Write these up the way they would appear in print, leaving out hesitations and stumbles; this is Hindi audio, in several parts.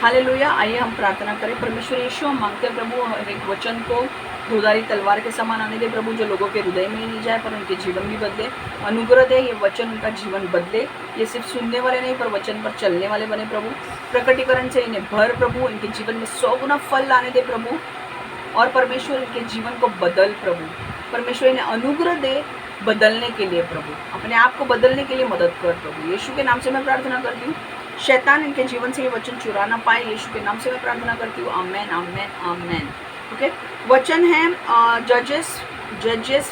हालेलुया। आइए हम प्रार्थना करें। परमेश्वर यीशु, हम मांगते हैं प्रभु हर एक वचन को धोधारी तलवार के समान आने दे प्रभु, जो लोगों के हृदय में ही नहीं जाए पर उनके जीवन भी बदले। अनुग्रह दे, ये वचन उनका जीवन बदले। ये सिर्फ सुनने वाले नहीं पर वचन पर चलने वाले बने प्रभु। प्रकटीकरण से इन्हें भर प्रभु, इनके जीवन में 100 गुना फल लाने दे प्रभु। और परमेश्वर इनके जीवन को बदल प्रभु। परमेश्वर इन्हें अनुग्रह दे बदलने के लिए प्रभु, अपने आप को बदलने के लिए मदद कर प्रभु। यीशु के नाम से मैं प्रार्थना करती हूँ। शैतान इनके जीवन से ये वचन चुरा ना पाए, यीशु के नाम से मैं प्रार्थना करती हूँ। आमेन आमेन आमेन। ओके, वचन है जजेस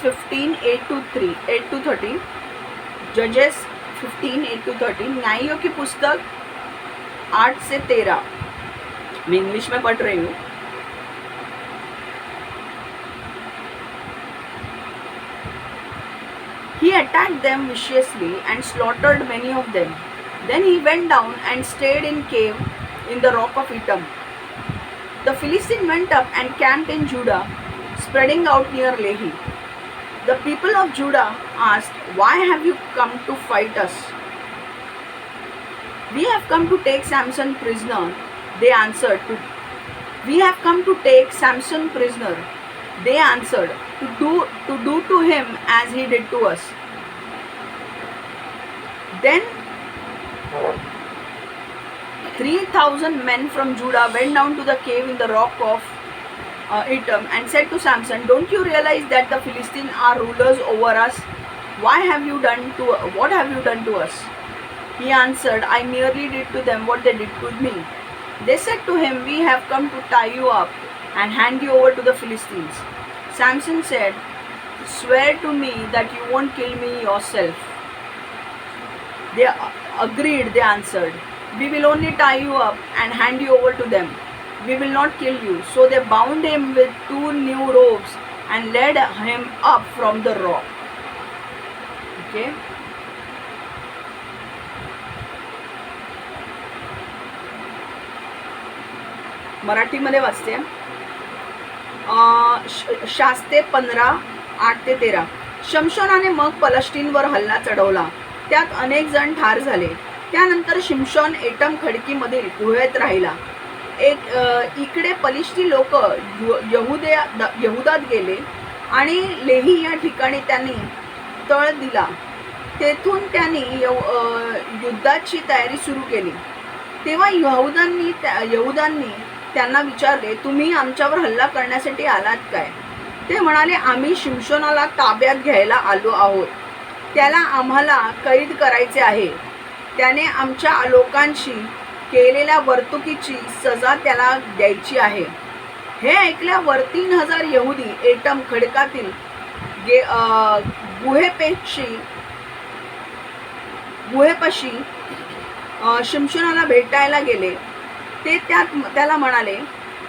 15:8-13। जजेस 15:8-13, न्यायियों की पुस्तक 8 से 13। मैं इंग्लिश में पढ़ रही हूँ। He attacked them viciously and slaughtered many of them. Then he went down and stayed in cave in the rock of Etam. The Philistine went up and camped in Judah, spreading out near Lehi. The people of Judah asked, "Why have you come to fight us?" "We have come to take Samson prisoner," they answered. "We have come to take Samson prisoner," they answered, to do to him as he did to us. Then 3,000 men from Judah went down to the cave in the rock of Etam and said to Samson, "Don't you realize that the Philistines are rulers over us? What have you done to us?" He answered, "I merely did to them what they did to me." They said to him, "We have come to tie you up and hand you over to the Philistines." Samson said, "Swear to me that you won't kill me yourself." They agreed. They answered, "We will only tie you up and hand you over to them. We will not kill you." So they bound him with 2 new ropes and led him up from the rock. Okay. मराठीमध्ये वाचते. शास्ते 15:8-13. शमशोनाने मग पलस्टीनवर हल्ला चढवला, त्यात अनेक जण ठार झाले. त्यानंतर शिमशोन एटम खडकीमधील गुहेत राहिला. इकडे पलिष्टी लोक यहुदात गेले आणि लेही या ठिकाणी त्यांनी तळ दिला. तेथून त्यांनी युद्धाची तयारी सुरू केली. तेव्हा यहुदांनी त्यांना विचारले, "तुम्ही आमच्यावर हल्ला करण्यासाठी आलात काय?" ते म्हणाले, "आम्ही शिमशोनाला ताब्यात घ्यायला आलो आहोत. त्याला आम्हाला कैद करायचे आहे. त्याने आमच्या लोकांशी केलेल्या वर्तुकीची सजा त्याला द्यायची आहे." हे ऐकल्यावर 3,000 यहुदी एटम खडकातील गुहेपाशी शिमशोनाला भेटायला गेले. ते त्याला म्हणाले,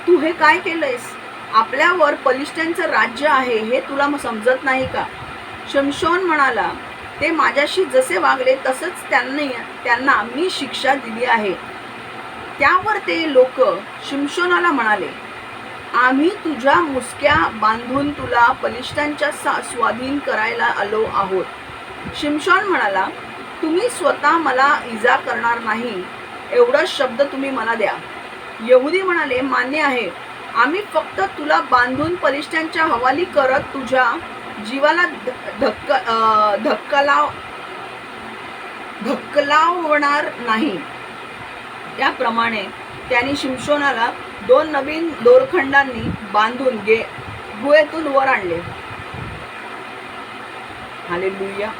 "तू हे काय केलंयस? आपल्यावर पलिष्ठांचं राज्य आहे हे तुला समजत नाही का?" शिमशोन म्हणाला, "ते माझ्याशी जसे वागले तसंच त्यांना मी शिक्षा दिली आहे." त्यावर ते लोक शिमशोनाला म्हणाले, "आम्ही तुझ्या मुसक्या बांधून तुला पलिष्ठांच्या स्वाधीन करायला आलो आहोत." शिमशोन म्हणाला, "तुम्ही स्वतः मला इजा करणार नाही एवढा शब्द तुम्ही मला द्या." यहुदी म्हणाले, "मान्य आहे. आम्ही फक्त तुला बांधून पलिष्ठांच्या हवाली करत तुझ्या जीवाला धक्कलावणार नाही." त्याप्रमाणे त्यांनी शिमशोनाला 2 नवीन दोरखंडांनी बांधून गुहेतून वर आणले. हालेलुया.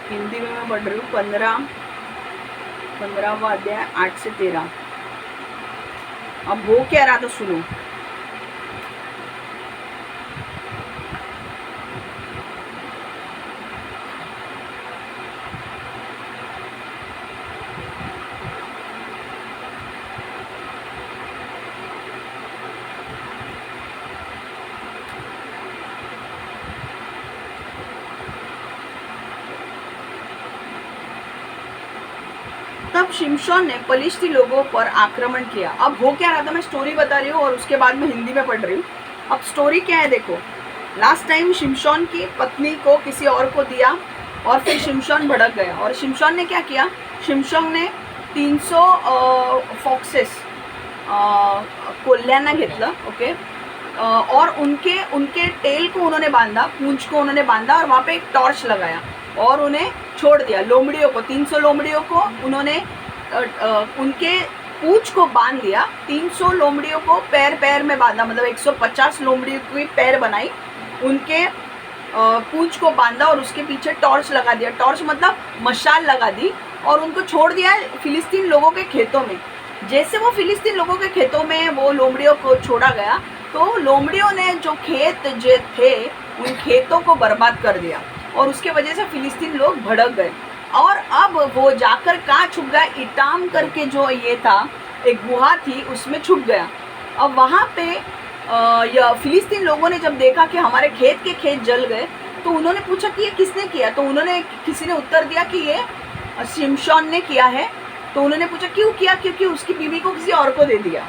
हिंदी में मैं पढ़ रही हूँ. 15वां अध्याय 8 से 13. अब हो क्या रहा था सुनो. तब शिमशोन ने पलिश्ती लोगों पर आक्रमण किया। अब हो क्या रहा था, मैं स्टोरी बता रही हूँ और उसके बाद मैं हिंदी में पढ़ रही हूँ। अब स्टोरी क्या है देखो। लास्ट टाइम शिमशोन की पत्नी को किसी और को दिया और फिर शिमशोन भड़क गया। और शिमशोन ने क्या किया, शिमशोन ने 300 फॉक्सेस कोल्ह्यांना घेतलं, ओके, और उनके टेल को उन्होंने बांधा, पूंछ को उन्होंने बांधा और वहाँ पे एक टॉर्च लगाया और उन्हें छोड़ दिया। लोमड़ियों को, 300 लोमड़ियों को उन्होंने उनके पूंछ को बांध दिया। 300 लोमड़ियों को पैर पैर में बांधा, मतलब 150 लोमड़ियों की पैर बनाई, उनके पूंछ को बांधा और उसके पीछे टॉर्च लगा दिया। टॉर्च मतलब मशाल लगा दी और उनको छोड़ दिया फिलिस्तीन लोगों के खेतों में। जैसे वो फिलिस्तीन लोगों के खेतों में वो लोमड़ियों को छोड़ा गया तो लोमड़ियों ने जो खेत जो थे उन खेतों को बर्बाद कर दिया और उसके वजह से फिलिस्तीन लोग भड़क गए। और अब वो जाकर कहाँ छुप गया, इटाम करके जो ये था एक गुहा थी उसमें छुप गया। अब वहाँ पे फिलिस्तीन लोगों ने जब देखा कि हमारे खेत के खेत जल गए तो उन्होंने पूछा कि ये किसने किया, तो उन्होंने किसी ने उत्तर दिया कि ये शिमशोन ने किया है। तो उन्होंने पूछा क्यों किया, क्योंकि उसकी बीवी को किसी और को दे दिया।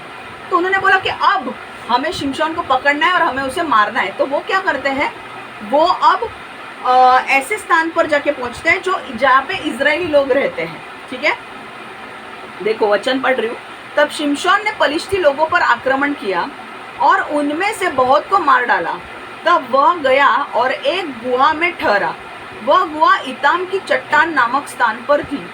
तो उन्होंने बोला कि अब हमें शिमशोन को पकड़ना है और हमें उसे मारना है। तो वो क्या करते हैं, वो अब ऐसे स्थान पर जाके पहुंचते हैं जो जहाँ पे इजरायली लोग रहते हैं। ठीक है, देखो वचन पढ़ रही हूँ। तब शिमशोन ने पलिश्ती लोगों पर आक्रमण किया और उनमें से बहुत को मार डाला। तब वह गया और एक गुहा में ठहरा। वह गुहा इताम की चट्टान नामक स्थान पर थी।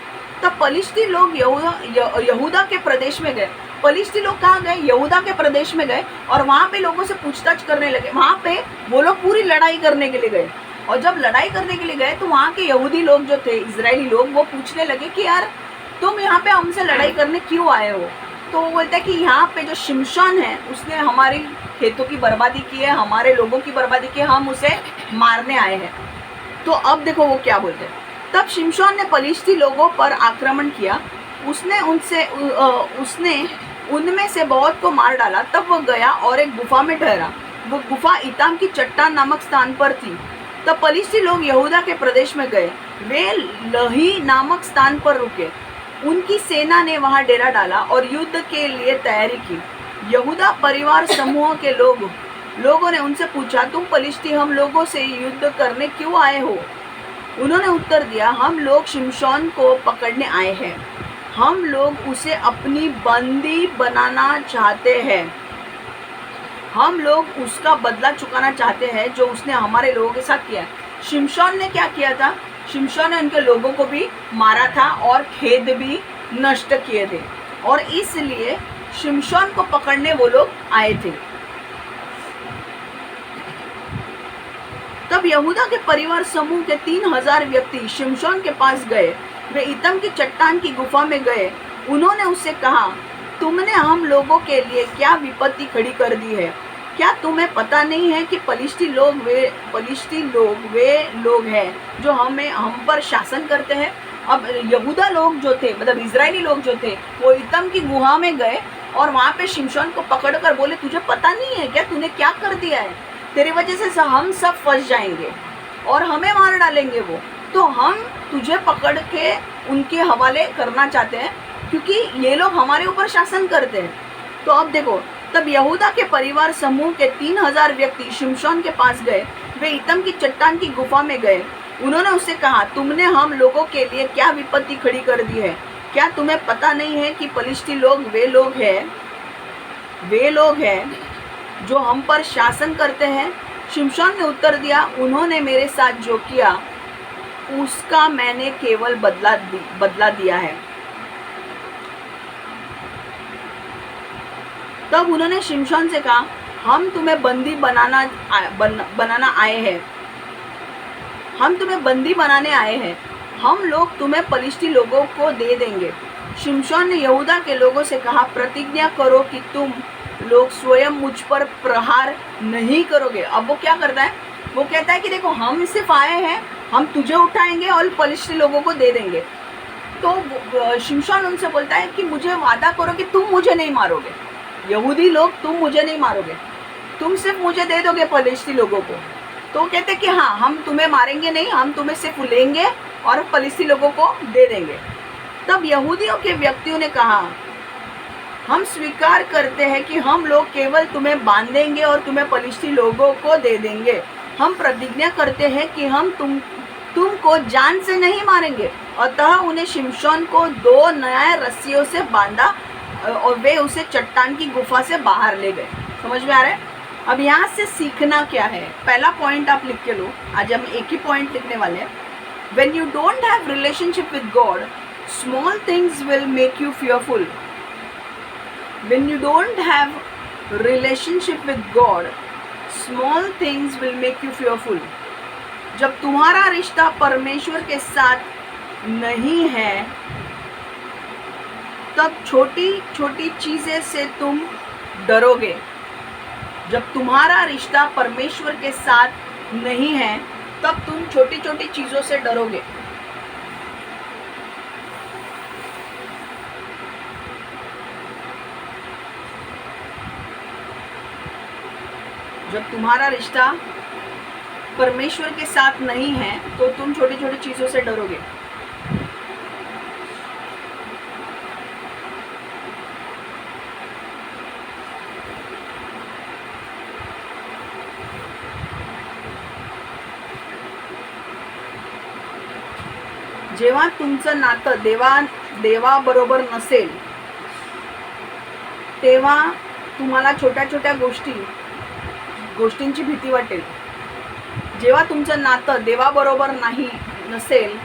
तब पलिश्ती लोग यहूदा के प्रदेश में गए। पलिश्ती लोग कहाँ गए, यहूदा के प्रदेश में गए और वहाँ पे लोगों से पूछताछ करने लगे। वहाँ पे वो लोग पूरी लड़ाई करने के लिए गए और जब लड़ाई करने के लिए गए तो वहाँ के यहूदी लोग जो थे, इजरायली लोग, वो पूछने लगे कि यार तुम यहाँ पे हमसे लड़ाई करने क्यों आए हो। तो वो बोलते हैं कि यहाँ पे जो शिमशोन है उसने हमारी खेतों की बर्बादी की है, हमारे लोगों की बर्बादी की है, हम उसे मारने आए हैं। तो अब देखो वो क्या बोलते हैं। तब शिमशोन ने पलिश्ती लोगों पर आक्रमण किया, उसने उनमें से बहुत को मार डाला। तब वह गया और एक गुफा में ठहरा। वो गुफा इताम की चट्टान नामक स्थान पर थी। तब पलिश्ती लोग यहूदा के प्रदेश में गए। वे लही नामक स्थान पर रुके। उनकी सेना ने वहां डेरा डाला और युद्ध के लिए तैयारी की। यहूदा परिवार समूह के लोगों ने उनसे पूछा, तुम पलिश्ती हम लोगों से युद्ध करने क्यों आए हो। उन्होंने उत्तर दिया, हम लोग शिमशोन को पकड़ने आए हैं। हम लोग उसे अपनी बंदी बनाना चाहते हैं। हम लोग उसका बदला चुकाना चाहते हैं जो उसने हमारे लोगों के साथ किया। शिमशोन ने क्या किया था, शिमशोन ने उनके लोगों को भी मारा था और खेत भी नष्ट किए थे और इसलिए शिमशोन को पकड़ने वो लोग आए थे। तब यहूदा के परिवार समूह के 3000 व्यक्ति शिमशोन के पास गए। वे इतम की चट्टान की गुफा में गए। उन्होंने उससे कहा, तुमने हम लोगों के लिए क्या विपत्ति खड़ी कर दी है। क्या तुम्हें पता नहीं है कि पलिश्ती लोग वे लोग हैं जो हम पर शासन करते हैं। अब यहूदा लोग जो थे, मतलब इजरायली लोग जो थे, वो इतम की गुहा में गए और वहाँ पे शिमशोन को पकड़कर बोले, तुझे पता नहीं है क्या, तूने क्या कर दिया है, तेरी वजह से हम सब फंस जाएंगे और हमें मार डालेंगे वो, तो हम तुझे पकड़ के उनके हवाले करना चाहते हैं क्योंकि ये लोग हमारे ऊपर शासन करते हैं। तो अब देखो, तब यहूदा के परिवार समूह के 3000 व्यक्ति शिमशोन के पास गए। वे इतम की चट्टान की गुफा में गए। उन्होंने उससे कहा, तुमने हम लोगों के लिए क्या विपत्ति खड़ी कर दी है। क्या तुम्हें पता नहीं है कि पलिश्ती लोग वे लोग हैं जो हम पर शासन करते हैं। शिमशोन ने उत्तर दिया, उन्होंने मेरे साथ जो किया उसका मैंने केवल बदला दिया है। तब उन्होंने शिमशोन से कहा, हम तुम्हें बंदी बनाना आए हैं। हम तुम्हें बंदी बनाने आए हैं। हम लोग तुम्हें पलिश्ती लोगों को दे देंगे। शिमशोन ने यहूदा के लोगों से कहा, प्रतिज्ञा करो कि तुम लोग स्वयं मुझ पर प्रहार नहीं करोगे। अब वो क्या करता है, वो कहता है कि देखो हम सिर्फ आए हैं, हम तुझे उठाएंगे और पलिश्ती लोगों को दे देंगे। तो शिमशोन उनसे बोलता है कि मुझे वादा करो कि तुम मुझे नहीं मारोगे, यहूदी लोग तुम मुझे नहीं मारोगे, तुम सिर्फ मुझे दे दोगे पलिश्ती लोगों को। तो कहते कि हाँ, हम तुम्हें मारेंगे नहीं, हम तुम्हें सिर्फ लेंगे और पलिश्ती लोगों को दे देंगे। तब यहूदियों के व्यक्तियों ने कहा, हम स्वीकार करते हैं कि हम लोग केवल तुम्हें बांधेंगे और तुम्हें पलिश्ती लोगों को दे देंगे। हम प्रतिज्ञा करते हैं कि हम तुमको जान से नहीं मारेंगे। अतः उन्हें शिमशोन को 2 नए रस्सियों से बांधा और वे उसे चट्टान की गुफा से बाहर ले गए। समझ में आ रहा है? अब यहाँ से सीखना क्या है? पहला पॉइंट आप लिख के लो। आज हम एक ही पॉइंट लिखने वाले हैं। When you don't have relationship with God, small things will make you fearful. When you don't have relationship with God, small things will make you fearful. जब तुम्हारा रिश्ता परमेश्वर के साथ नहीं है, तब छोटी छोटी चीजें से तुम डरोगे। जब तुम्हारा रिश्ता परमेश्वर के साथ नहीं है, तब तुम छोटी छोटी चीजों से डरोगे। जब तुम्हारा रिश्ता परमेश्वर के साथ नहीं है, तो तुम छोटी छोटी चीजों से डरोगे। जेव्हा तुमचं नातं देवाबरोबर नसेल, तेव्हा तुम्हाला छोट्या छोट्या गोष्टींची भीती वाटेल। जेव्हा तुमचं नातं देवाबरोबर नसेल,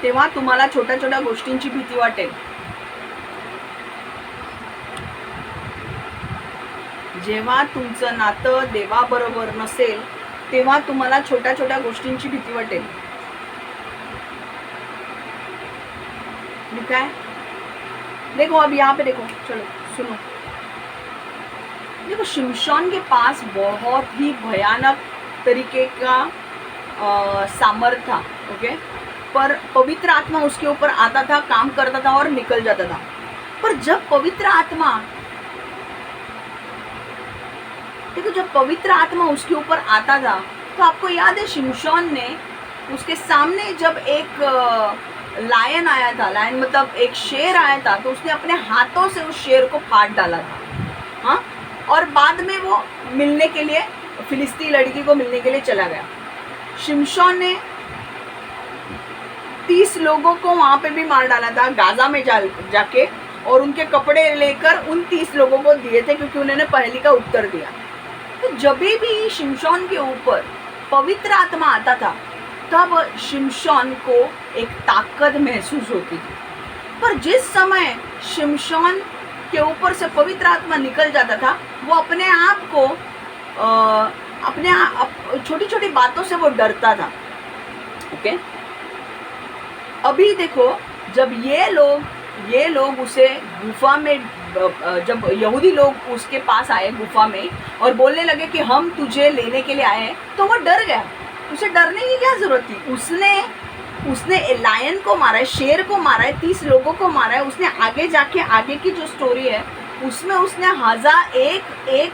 तेव्हा तुम्हाला छोट्या छोट्या गोष्टींची भीती वाटेल। जेव्हा तुमचं नातं देवाबरोबर नसेल, तेव्हा तुम्हाला छोट्या छोट्या गोष्टींची भीती वाटेल। लिखा है? देखो अब यहाँ पे देखो, चलो सुनो। देखो शिमशोन के पास बहुत ही भयानक तरीके का सामर्थ था, ओके, पर पवित्र आत्मा उसके ऊपर आता था, काम करता था और निकल जाता था। पर जब पवित्र आत्मा उसके ऊपर आता था, तो आपको याद है शिमशोन ने उसके सामने जब एक लायन आया था, लायन मतलब एक शेर आया था, तो उसने अपने हाथों से उस शेर को फाड़ डाला था। हाँ, और बाद में वो मिलने के लिए, फिलिस्ती लड़की को मिलने के लिए चला गया। शिमशोन ने 30 लोगों को वहां पे भी मार डाला था गाजा में जाके, और उनके कपड़े लेकर उन 30 लोगों को दिए थे, क्योंकि उन्होंने पहली का उत्तर दिया। तो जब भी शिमशोन के ऊपर पवित्र आत्मा आता था, तब शिमशोन को एक ताकत महसूस होती थी। पर जिस समय शिमशोन के ऊपर से पवित्र आत्मा निकल जाता था, वो अपने आप को छोटी छोटी बातों से वो डरता था। ओके, अभी देखो, जब ये लोग उसे गुफा में, जब यहूदी लोग उसके पास आए गुफा में और बोलने लगे कि हम तुझे लेने के लिए आए हैं, तो वो डर गया। उसे डरने की क्या जरूरत थी? उसने लायन को मारा है, शेर को मारा है, 30 लोगों को मारा है। उसने आगे जाके आगे की जो स्टोरी है, उसमें उसने एक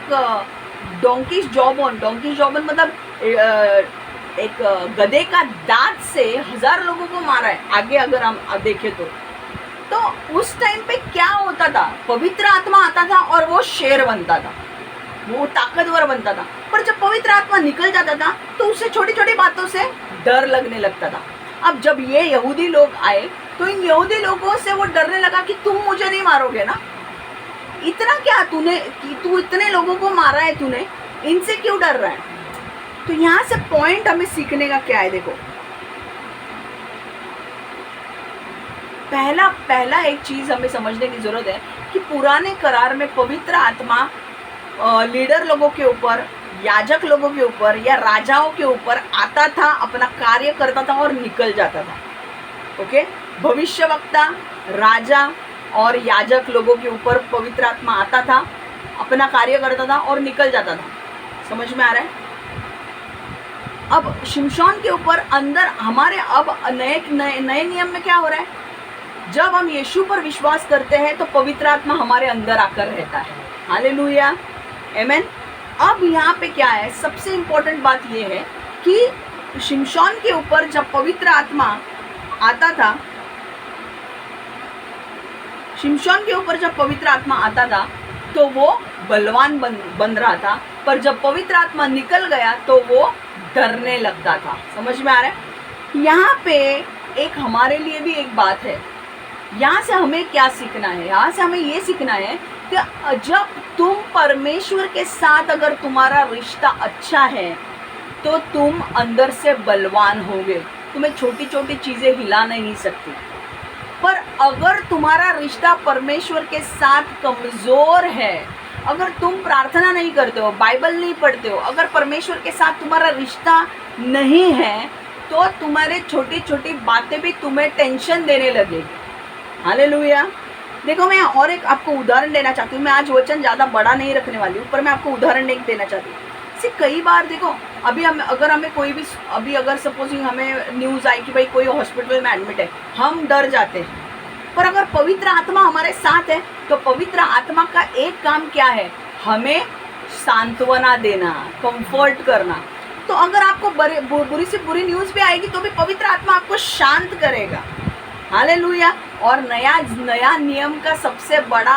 डोंकीज जॉबन मतलब एक गधे का दांत से 1000 लोगों को मारा है। आगे अगर हम देखें तो उस टाइम पे क्या होता था? पवित्र आत्मा आता था और वो शेर बनता था, वो ताकतवर बनता था। पर जब पवित्र आत्मा निकल जाता था, तो उससे छोटी छोटी बातों से डर लगने लगता था। अब जब ये यहूदी लोग आए, तो इन यहूदी लोगों से वो डरने लगा कि तुम मुझे नहीं मारोगे ना, इतना क्या तू इतने लोगों को मारा है, तूने इनसे क्यों डर रहा है? तो यहाँ से पॉइंट हमें सीखने का क्या है? देखो, पहला एक चीज हमें समझने की जरूरत है कि पुराने करार में पवित्र आत्मा लीडर लोगों के ऊपर, याजक लोगों के ऊपर या राजाओं के ऊपर आता था, अपना कार्य करता था और निकल जाता था। ओके, भविष्यवक्ता, राजा और याजक लोगों के ऊपर पवित्र आत्मा आता था, अपना कार्य करता था और निकल जाता था। समझ में आ रहा है? अब शिमशोन के ऊपर अंदर हमारे अब नए नियम में क्या हो रहा है? जब हम यीशु पर विश्वास करते हैं, तो पवित्र आत्मा हमारे अंदर आकर रहता है। हालेलुया, आमेन। अब यहाँ पे क्या है? सबसे इम्पोर्टेंट बात ये है कि शिमशोन के ऊपर जब पवित्र आत्मा आता था, शिमशोन के ऊपर जब पवित्र आत्मा आता था तो वो बलवान बन रहा था, पर जब पवित्र आत्मा निकल गया तो वो डरने लगता था। समझ में आ रहा है? यहाँ पे एक हमारे लिए भी एक बात है। यहाँ से हमें क्या सीखना है? यहाँ से हमें ये सीखना है कि जब तुम परमेश्वर के साथ अगर तुम्हारा रिश्ता अच्छा है तो तुम अंदर से बलवान होगे, तुम्हें छोटी छोटी चीज़ें हिला नहीं सकती। पर अगर तुम्हारा रिश्ता परमेश्वर के साथ कमज़ोर है, अगर तुम प्रार्थना नहीं करते हो, बाइबल नहीं पढ़ते हो, अगर परमेश्वर के साथ तुम्हारा रिश्ता नहीं है तो तुम्हारे छोटी छोटी बातें भी तुम्हें टेंशन देने लगेगी। हालेलुया। देखो, मैं और एक आपको उदाहरण देना चाहती हूँ। मैं आज वचन ज़्यादा बड़ा नहीं रखने वाली हूँ, पर मैं आपको उदाहरण एक देना चाहती हूँ। कई बार देखो, अभी हमें कोई भी, अभी अगर सपोजिंग हमें न्यूज़ आई कि भाई कोई हॉस्पिटल में एडमिट है, हम डर जाते हैं। पर अगर पवित्र आत्मा हमारे साथ है तो पवित्र आत्मा का एक काम क्या है? हमें सांत्वना देना, कंफर्ट करना। तो अगर आपको बुरी से बुरी न्यूज़ भी आएगी तो भी पवित्र आत्मा आपको शांत करेगा। हालेलुया। और नया नियम का सबसे बड़ा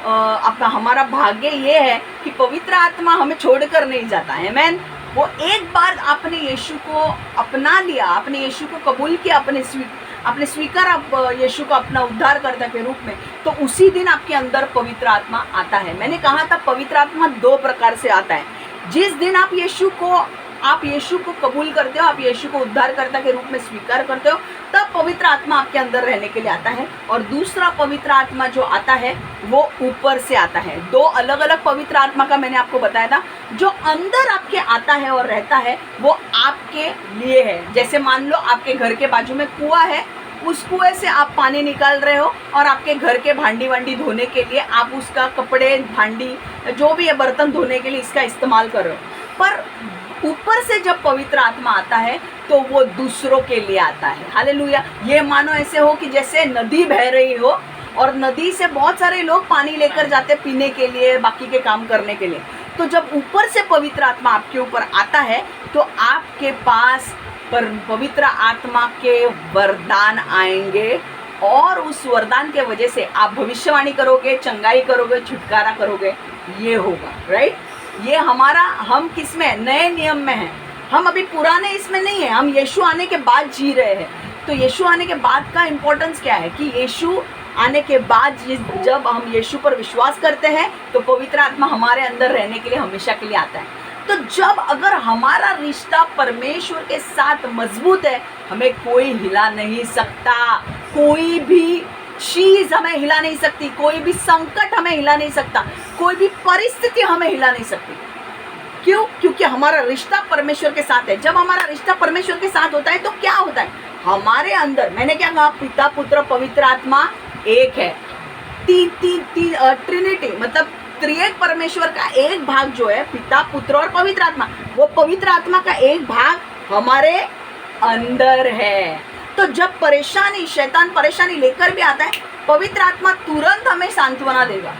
अपना हमारा भाग्य ये है कि पवित्र आत्मा हमें छोड़कर नहीं जाता है। आमीन। वो एक बार आपने यीशु को अपना लिया, आपने यीशु को कबूल किया, आपने स्वीकार यीशु को अपना उद्धारकर्ता के रूप में, तो उसी दिन आपके अंदर पवित्र आत्मा आता है। मैंने कहा था पवित्र आत्मा 2 प्रकार से आता है। जिस दिन आप यीशु को कबूल करते हो, आप यीशु को उद्धारकर्ता के रूप में स्वीकार करते हो, तब पवित्र आत्मा आपके अंदर रहने के लिए आता है। और दूसरा पवित्र आत्मा जो आता है वो ऊपर से आता है। 2 अलग अलग पवित्र आत्मा का मैंने आपको बताया था। जो अंदर आपके आता है और रहता है वो आपके लिए है। जैसे मान लो आपके घर के बाजू में कुआं है, उस कुएं से आप पानी निकाल रहे हो और आपके घर के भांडी वांडी धोने के लिए आप उसका कपड़े, भांडी, जो भी है बर्तन धोने के लिए इसका इस्तेमाल कर रहे हो। पर ऊपर से जब पवित्र आत्मा आता है तो वो दूसरों के लिए आता है। हालेलुया। ये मानो ऐसे हो कि जैसे नदी बह रही हो और नदी से बहुत सारे लोग पानी लेकर जाते पीने के लिए, बाकी के काम करने के लिए। तो जब ऊपर से पवित्र आत्मा आपके ऊपर आता है तो आपके पास पवित्र आत्मा के वरदान आएंगे और उस वरदान के वजह से आप भविष्यवाणी करोगे, चंगाई करोगे, छुटकारा करोगे। ये होगा, राइट। ये हम किस में? नए नियम में हैं। हम अभी पुराने इसमें नहीं है, हम यीशु आने के बाद जी रहे हैं। तो यीशु आने के बाद का इम्पोर्टेंस क्या है कि यीशु आने के बाद जब हम यीशु पर विश्वास करते हैं तो पवित्र आत्मा हमारे अंदर रहने के लिए हमेशा के लिए आता है। तो जब अगर हमारा रिश्ता परमेश्वर के साथ मजबूत है, हमें कोई हिला नहीं सकता, कोई भी चीज हमें हिला नहीं सकती, कोई भी संकट हमें हिला नहीं सकता, कोई भी परिस्थिति हमें हिला नहीं सकती। क्यों? क्योंकि हमारा रिश्ता परमेश्वर के साथ है। जब हमारा रिश्ता परमेश्वर के साथ होता है तो क्या होता है? हमारे अंदर, मैंने क्या कहा, पिता, पुत्र, पवित्र आत्मा एक है। ट्रिनिटी मतलब त्रिएक परमेश्वर का एक भाग जो है पिता, पुत्र और पवित्र आत्मा, वो पवित्र आत्मा का एक भाग हमारे अंदर है। तो जब शैतान परेशानी लेकर भी आता है, पवित्र आत्मा तुरंत हमें सांत्वना देगा।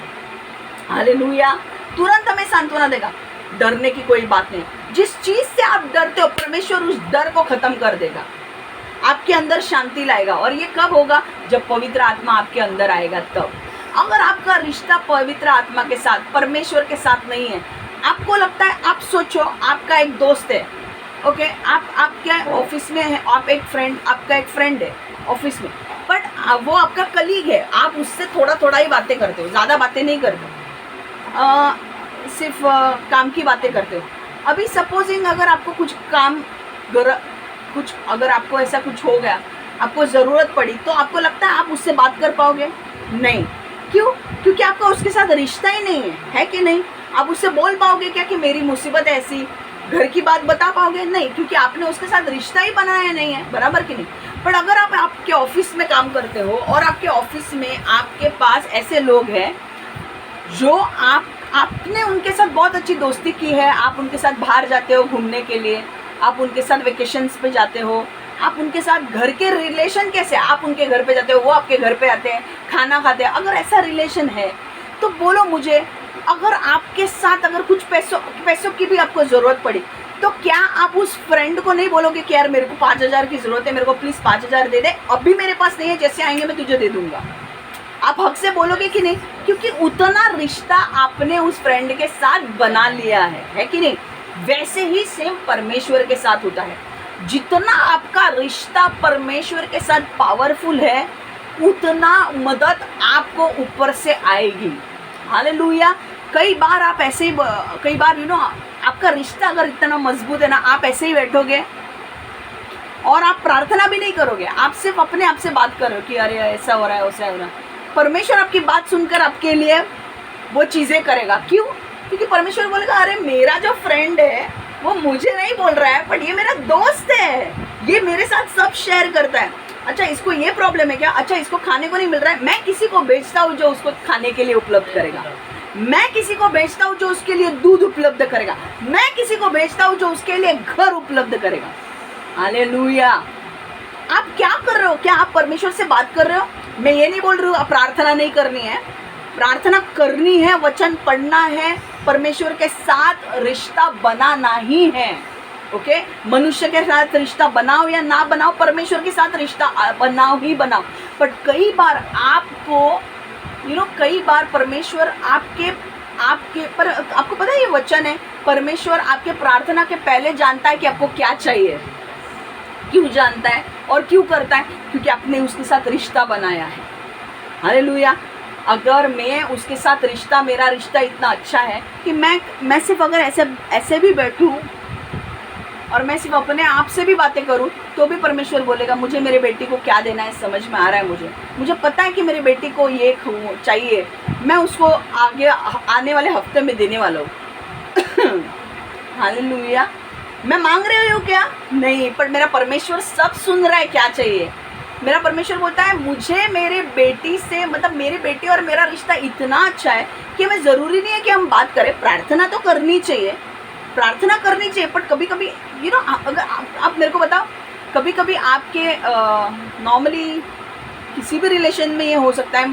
हालेलुया। तुरंत हमें सांत्वना देगा। डरने की कोई बात नहीं। जिस चीज से आप डरते हो, परमेश्वर उस डर को खत्म कर देगा, आपके अंदर शांति लाएगा। और ये कब होगा? जब पवित्र आत्मा आपके अंदर आएगा तब। अगर आपका रिश्ता पवित्र आत्मा के साथ, परमेश्वर के साथ नहीं है, आपको लगता है, आप सोचो आपका एक दोस्त है, ओके, आपके ऑफिस में है, आपका एक फ्रेंड है ऑफिस में, बट वो आपका कलीग है, आप उससे थोड़ा ही बातें करते हो, ज़्यादा बातें नहीं करते, सिर्फ काम की बातें करते हो। अभी सपोजिंग अगर आपको अगर आपको ऐसा कुछ हो गया, आपको ज़रूरत पड़ी, तो आपको लगता है आप उससे बात कर पाओगे? नहीं। क्यों? क्योंकि आपका उसके साथ रिश्ता ही नहीं है कि नहीं? आप उससे बोल पाओगे क्या कि मेरी मुसीबत ऐसी, घर की बात बता पाओगे? नहीं, क्योंकि आपने उसके साथ रिश्ता ही बनाया नहीं है, बराबर कि नहीं? पर अगर आप आपके ऑफिस में काम करते हो और आपके ऑफिस में आपके पास ऐसे लोग हैं जो आपने उनके साथ बहुत अच्छी दोस्ती की है, आप उनके साथ बाहर जाते हो घूमने के लिए, आप उनके साथ वेकेशंस पे जाते हो, आप उनके साथ घर के रिलेशन कैसे, आप उनके घर पे जाते हो, वो आपके घर पे आते हैं, खाना खाते हैं, अगर ऐसा रिलेशन है तो बोलो मुझे, अगर आपके साथ अगर कुछ पैसों की भी आपको ज़रूरत पड़ी, तो क्या आप उस फ्रेंड को नहीं बोलोगे कि यार मेरे को 5,000 की ज़रूरत है, मेरे को प्लीज़ 5,000 दे दे, अभी मेरे पास नहीं है, जैसे आएंगे मैं तुझे दे दूँगा? आप हक से बोलोगे कि नहीं, क्योंकि उतना रिश्ता आपने उस फ्रेंड के साथ बना लिया है कि नहीं। वैसे ही सेम परमेश्वर के साथ होता है। जितना आपका रिश्ता परमेश्वर के साथ पावरफुल है, उतना मदद आपको ऊपर से आएगी। हालेलुया। कई बार आप ऐसे ही, कई बार आपका रिश्ता अगर इतना मजबूत है ना, आप ऐसे ही बैठोगे और आप प्रार्थना भी नहीं करोगे, आप सिर्फ अपने आप से बात करो कि अरे ऐसा हो रहा है वैसा हो रहा है। परमेश्वर आपकी बात सुनकर आपके लिए वो चीज़ें करेगा। क्यों? क्योंकि परमेश्वर बोलेगा अरे मेरा जो फ्रेंड है वो मुझे नहीं बोल रहा है, बट ये मेरा दोस्त है, ये मेरे साथ सब शेयर करता है। अच्छा इसको ये प्रॉब्लम है क्या? अच्छा इसको खाने को नहीं मिल रहा है, मैं किसी को भेजता हूँ जो उसको खाने के लिए उपलब्ध करेगा। मैं किसी को भेजता हूँ जो उसके लिए दूध उपलब्ध करेगा। मैं किसी को भेजता हूँ जो उसके लिए घर उपलब्ध करेगा। हालेलुया। आप क्या कर रहे हो? क्या आप परमेश्वर से बात कर रहे हो? मैं ये नहीं बोल रही हूँ आप प्रार्थना नहीं करनी है, प्रार्थना करनी है, वचन पढ़ना है, परमेश्वर के साथ रिश्ता बनाना ही है। ओके, मनुष्य के साथ रिश्ता बनाओ या ना बनाओ, परमेश्वर के साथ रिश्ता बनाओ ही बनाओ। बट कई बार आपको कई बार परमेश्वर आपके पर आपको पता है ये वचन है, परमेश्वर आपके प्रार्थना के पहले जानता है कि आपको क्या चाहिए। क्यों जानता है और क्यों करता है? क्योंकि आपने उसके साथ रिश्ता बनाया है। हालेलुया। अगर मैं उसके साथ रिश्ता, मेरा रिश्ता इतना अच्छा है कि मैं सिर्फ अगर ऐसे भी बैठूं और मैं सिर्फ अपने आप से भी बातें करूं, तो भी परमेश्वर बोलेगा मुझे मेरे बेटी को क्या देना है समझ में आ रहा है, मुझे पता है कि मेरी बेटी को ये चाहिए, मैं उसको आगे आने वाले हफ्ते में देने वाला हूँ। हालेलुया। मैं मांग रही हूँ क्या? नहीं, पर मेरा परमेश्वर सब सुन रहा है क्या चाहिए। मेरा परमेश्वर बोलता है मुझे मेरे बेटी से, मतलब मेरी बेटी और मेरा रिश्ता इतना अच्छा है कि मैं ज़रूरी नहीं है कि हम बात करें, प्रार्थना तो करनी चाहिए, प्रार्थना करनी चाहिए। बट कभी कभी अगर आप मेरे को बताओ, कभी कभी आपके नॉर्मली किसी भी रिलेशन में ये हो सकता है,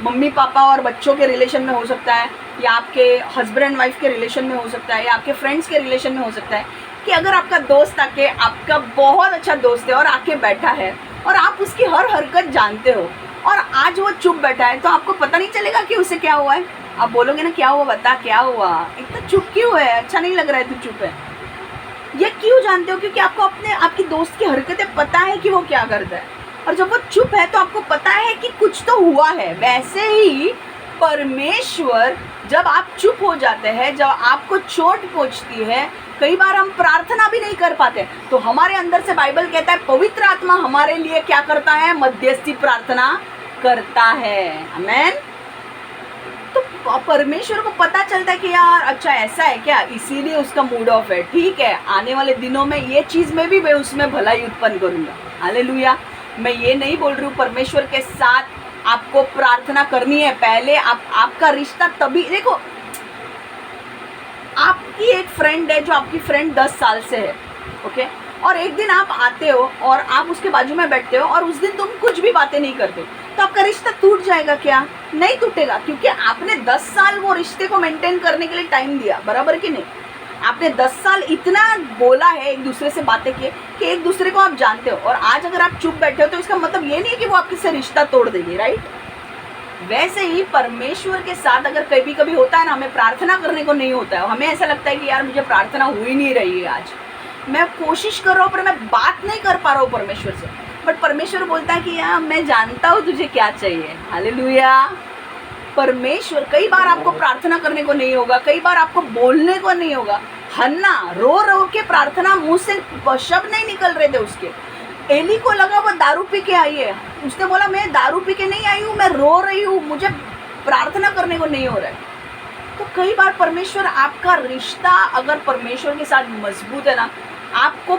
मम्मी पापा और बच्चों के रिलेशन में हो सकता है, या आपके हस्बैंड एंड वाइफ के रिलेशन में हो सकता है, या आपके फ्रेंड्स के रिलेशन में हो सकता है कि अगर आपका दोस्त आके, आपका बहुत अच्छा दोस्त है और आके बैठा है और आप उसकी हर हरकत जानते हो और आज वो चुप बैठा है, तो आपको पता नहीं चलेगा कि उसे क्या हुआ है। आप बोलोगे ना क्या हुआ, बता क्या हुआ, इतना चुप क्यों है, अच्छा नहीं लग रहा है तू चुप है। ये क्यों जानते हो? क्योंकि आपको आपकी दोस्त की हरकतें पता है कि वो क्या करता है, और जब वो चुप है तो आपको पता है कि कुछ तो हुआ है। वैसे ही परमेश्वर, जब आप चुप हो जाते हैं, जब आपको चोट पहुंचती है, कई बार हम प्रार्थना भी नहीं कर पाते, तो हमारे अंदर से बाइबल कहता है पवित्र आत्मा हमारे लिए क्या करता है? मध्यस्थी प्रार्थना करता है। आमेन। तो परमेश्वर को पता चलता है कि यार अच्छा ऐसा है क्या, इसीलिए उसका मूड ऑफ है, ठीक है, आने वाले दिनों में ये चीज़ में भी मैं उसमें भलाई उत्पन्न करूँगा। हालेलुया। मैं ये नहीं बोल रही हूँ परमेश्वर के साथ आपको प्रार्थना करनी है, पहले आपका रिश्ता तभी, देखो आपकी एक फ्रेंड है जो आपकी फ्रेंड 10 साल से है, ओके, और एक दिन आप आते हो और आप उसके बाजू में बैठते हो और उस दिन तुम कुछ भी बातें नहीं करते, तो आपका रिश्ता टूट जाएगा क्या? नहीं टूटेगा, क्योंकि आपने 10 साल वो रिश्ते को मेंटेन करने के लिए टाइम दिया, बराबर कि नहीं? आपने 10 साल इतना बोला है, एक दूसरे से बातें की कि एक दूसरे को आप जानते हो, और आज अगर आप चुप बैठे हो तो इसका मतलब ये नहीं है कि वो आपके से रिश्ता तोड़ देगी, राइट? वैसे ही परमेश्वर के साथ अगर कभी कभी होता है ना, हमें प्रार्थना करने को नहीं होता है, हमें ऐसा लगता है कि यार मुझे प्रार्थना हो ही नहीं रही है, आज मैं कोशिश कर रहा हूँ पर मैं बात नहीं कर पा रहा हूँ परमेश्वर से, बट परमेश्वर बोलता है कि यार मैं जानता हूँ तुझे क्या चाहिए। हालेलुया। परमेश्वर, कई बार आपको प्रार्थना करने को नहीं होगा, कई बार आपको बोलने को नहीं होगा। हन्ना रो रो के प्रार्थना, मुंह से शब्द नहीं निकल रहे थे उसके। एली को लगा वो दारू पी के आई है, उसने बोला मैं दारू पी के नहीं आई हूँ, मैं रो रही हूँ, मुझे प्रार्थना करने को नहीं हो रहा है। तो कई बार परमेश्वर, आपका रिश्ता अगर परमेश्वर के साथ मजबूत है ना, आपको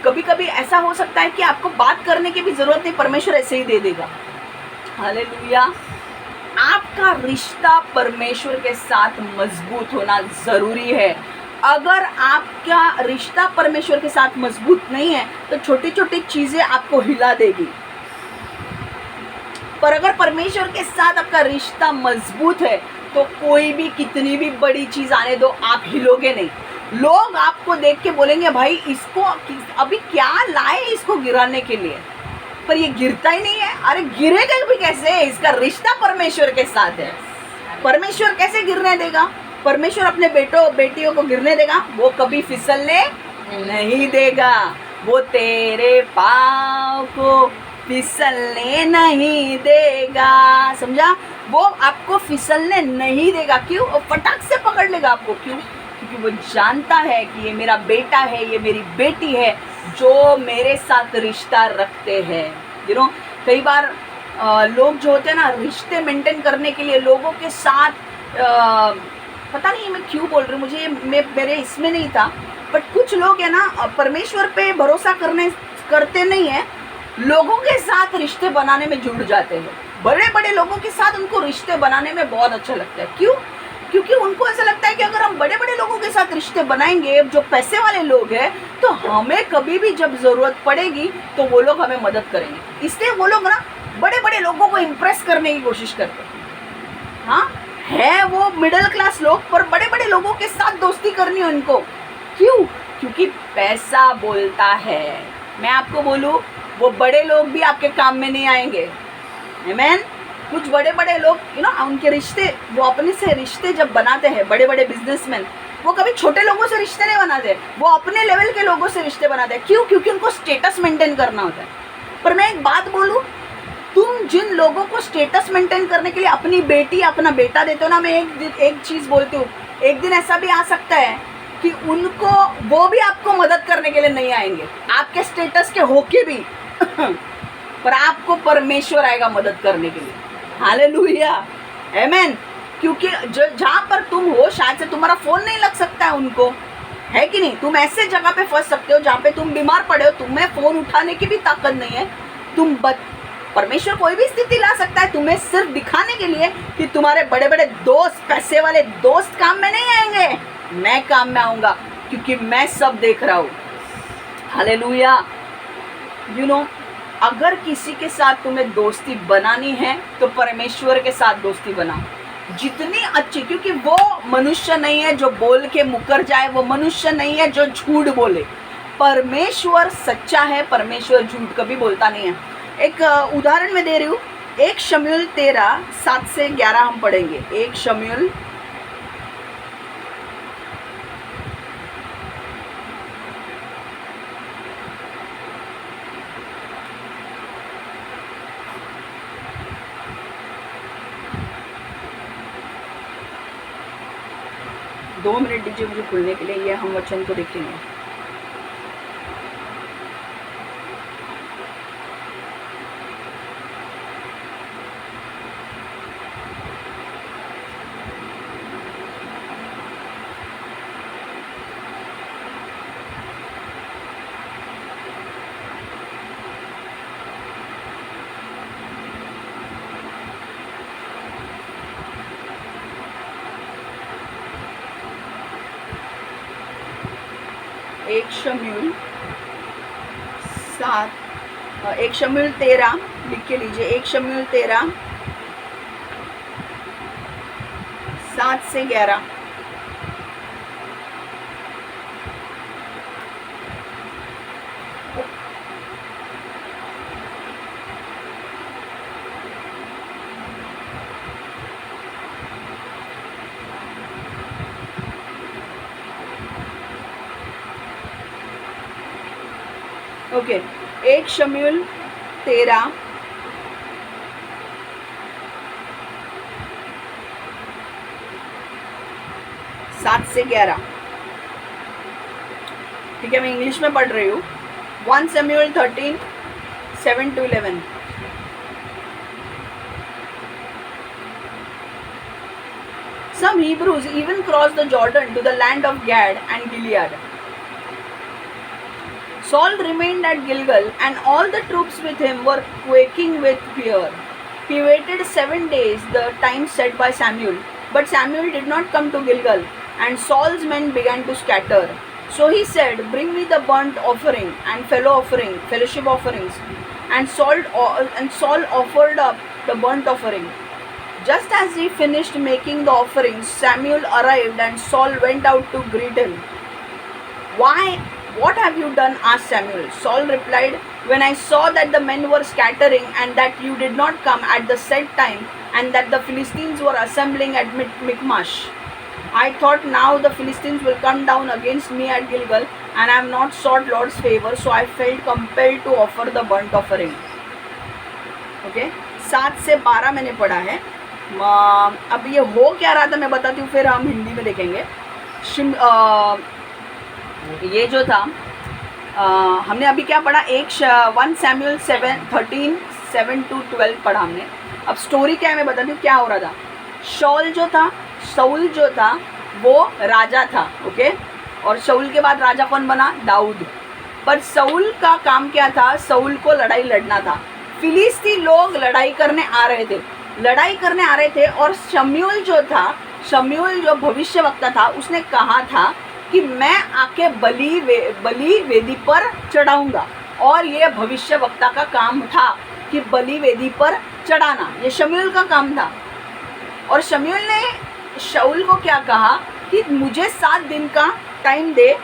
कभी कभी ऐसा हो सकता है कि आपको बात करने की भी जरूरत नहीं, परमेश्वर ऐसे ही दे देगा। हालेलुया। आपका रिश्ता परमेश्वर के साथ मजबूत होना जरूरी है। अगर आपका रिश्ता परमेश्वर के साथ मजबूत नहीं है तो छोटी छोटी चीजें आपको हिला देगी, पर अगर परमेश्वर के साथ आपका रिश्ता मजबूत है तो कोई भी कितनी भी बड़ी चीज आने दो, आप हिलोगे नहीं। लोग आपको देख के बोलेंगे भाई इसको अभी क्या लाए इसको गिराने के लिए। पर ये गिरता ही नहीं है। अरे गिरेगा भी कैसे? इसका रिश्ता परमेश्वर के साथ है। परमेश्वर कैसे गिरने देगा? परमेश्वर अपने बेटियों को गिरने देगा? वो कभी फिसलने नहीं देगा। वो तेरे पाँव को फिसलने नहीं देगा, समझा? वो आपको फिसलने नहीं देगा। क्यों? वो फटाक से पकड़ लेगा आपको। क्यों? क्योंकि वो जानता है कि ये मेरा बेटा है, ये मेरी बेटी है जो मेरे साथ रिश्ता रखते हैं। कई बार लोग जो होते हैं ना, रिश्ते मेंटेन करने के लिए लोगों के साथ पता नहीं मैं क्यों बोल रही हूँ, मुझे मेरे इसमें नहीं था, बट कुछ लोग है ना परमेश्वर पे भरोसा करते नहीं है, लोगों के साथ रिश्ते बनाने में जुड़ जाते हैं। बड़े बड़े लोगों के साथ उनको रिश्ते बनाने में बहुत अच्छा लगता है। क्यों? क्योंकि उनको ऐसा लगता है कि अगर हम बड़े बड़े लोगों के साथ रिश्ते बनाएंगे, जो पैसे वाले लोग हैं, तो हमें कभी भी जब ज़रूरत पड़ेगी तो वो लोग हमें मदद करेंगे। इसलिए वो लोग ना बड़े बड़े लोगों को इम्प्रेस करने की कोशिश करते हैं। हाँ, है वो मिडिल क्लास लोग, पर बड़े बड़े लोगों के साथ दोस्ती करनी है उनको। क्यों? क्योंकि पैसा बोलता है। मैं आपको बोलूँ, वो बड़े लोग भी आपके काम में नहीं आएंगे। आमीन। कुछ बड़े बड़े लोग उनके रिश्ते, वो अपने से रिश्ते जब बनाते हैं, बड़े बड़े बिजनेसमैन, वो कभी छोटे लोगों से रिश्ते नहीं बनाते, वो अपने लेवल के लोगों से रिश्ते बनाते हैं। क्यों? क्योंकि उनको स्टेटस मेंटेन करना होता है। पर मैं एक बात बोलूँ, तुम जिन लोगों को स्टेटस मेंटेन करने के लिए अपनी बेटी अपना बेटा देते हो ना, मैं एक चीज़ बोलती हूँ, एक दिन ऐसा भी आ सकता है कि वो भी आपको मदद करने के लिए नहीं आएंगे, आपके स्टेटस के होके भी पर आपको परमेश्वर आएगा मदद करने के लिए। हालेलुया, आमीन। क्योंकि जहाँ पर तुम हो, शायद से तुम्हारा फोन नहीं लग सकता है उनको, है कि नहीं? तुम ऐसे जगह पे फंस सकते हो जहाँ पे तुम बीमार पड़े हो, तुम्हें फोन उठाने की भी ताकत नहीं है। परमेश्वर कोई भी स्थिति ला सकता है तुम्हें सिर्फ दिखाने के लिए कि तुम्हारे बड़े बड़े दोस्त, पैसे वाले दोस्त काम में नहीं आएंगे, मैं काम में आऊंगा, क्योंकि मैं सब देख रहा हूँ। हालेलुया। अगर किसी के साथ तुम्हें दोस्ती बनानी है तो परमेश्वर के साथ दोस्ती बनाओ, जितनी अच्छी, क्योंकि वो मनुष्य नहीं है जो बोल के मुकर जाए, वो मनुष्य नहीं है जो झूठ बोले। परमेश्वर सच्चा है, परमेश्वर झूठ कभी बोलता नहीं है। एक उदाहरण मैं दे रही हूँ, 1 शमूएल 13 7 से 11 हम पढ़ेंगे। 1 शमूएल 2 मिनट दीजिए मुझे खुलने के लिए, ये हम वचन को देखेंगे। एक शमूएल 13 लिख के लीजिए। 1 शमूएल 13 7 से 11। ओके, 1 शमूएल 13 7 से 11। ठीक है, मैं इंग्लिश में पढ़ रही हूँ। 1 शमूएल 13 7 to 11। Some Hebrews even crossed the Jordan to the land of Gad and Gilead. Saul remained at Gilgal, and all the troops with him were quaking with fear. He waited 7 days, the time set by Samuel. But Samuel did not come to Gilgal, and Saul's men began to scatter. So he said, "Bring me the burnt offering and fellowship offerings." And Saul offered up the burnt offering. Just as he finished making the offerings, Samuel arrived, and Saul went out to greet him. "Why? What have you done?" asked Samuel. Saul replied, when I saw that the men were scattering and that you did not come at the set time and that the Philistines were assembling at Michmash, I thought now the Philistines will come down against me at Gilgal and I have not sought Lord's favor, so I felt compelled to offer the burnt offering. Okay, 7 से 12 मैंने पढ़ा है. अब ये हो क्या रहा था मैं बताती हूँ, फिर हम हिंदी में देखेंगे. ये जो था हमने अभी क्या पढ़ा, 1 सैमुअल 7:13-7-12 पढ़ा हमने. अब स्टोरी क्या है मैं बताती हूँ क्या हो रहा था. शाऊल जो था वो राजा था. ओके, और शाऊल के बाद राजा कौन बना, दाऊद. पर शाऊल का काम क्या था, शाऊल को लड़ाई लड़ना था. फिलिस्ती लोग लड़ाई करने आ रहे थे और शमूएल जो भविष्यवक्ता था उसने कहा था कि मैं आके बलि वेदी पर चढ़ाऊंगा. और ये भविष्यवक्ता का काम था कि बलि वेदी पर चढ़ाना, ये शमूएल का काम था. और शमूएल ने शाऊल को क्या कहा कि मुझे 7 दिन का टाइम दे,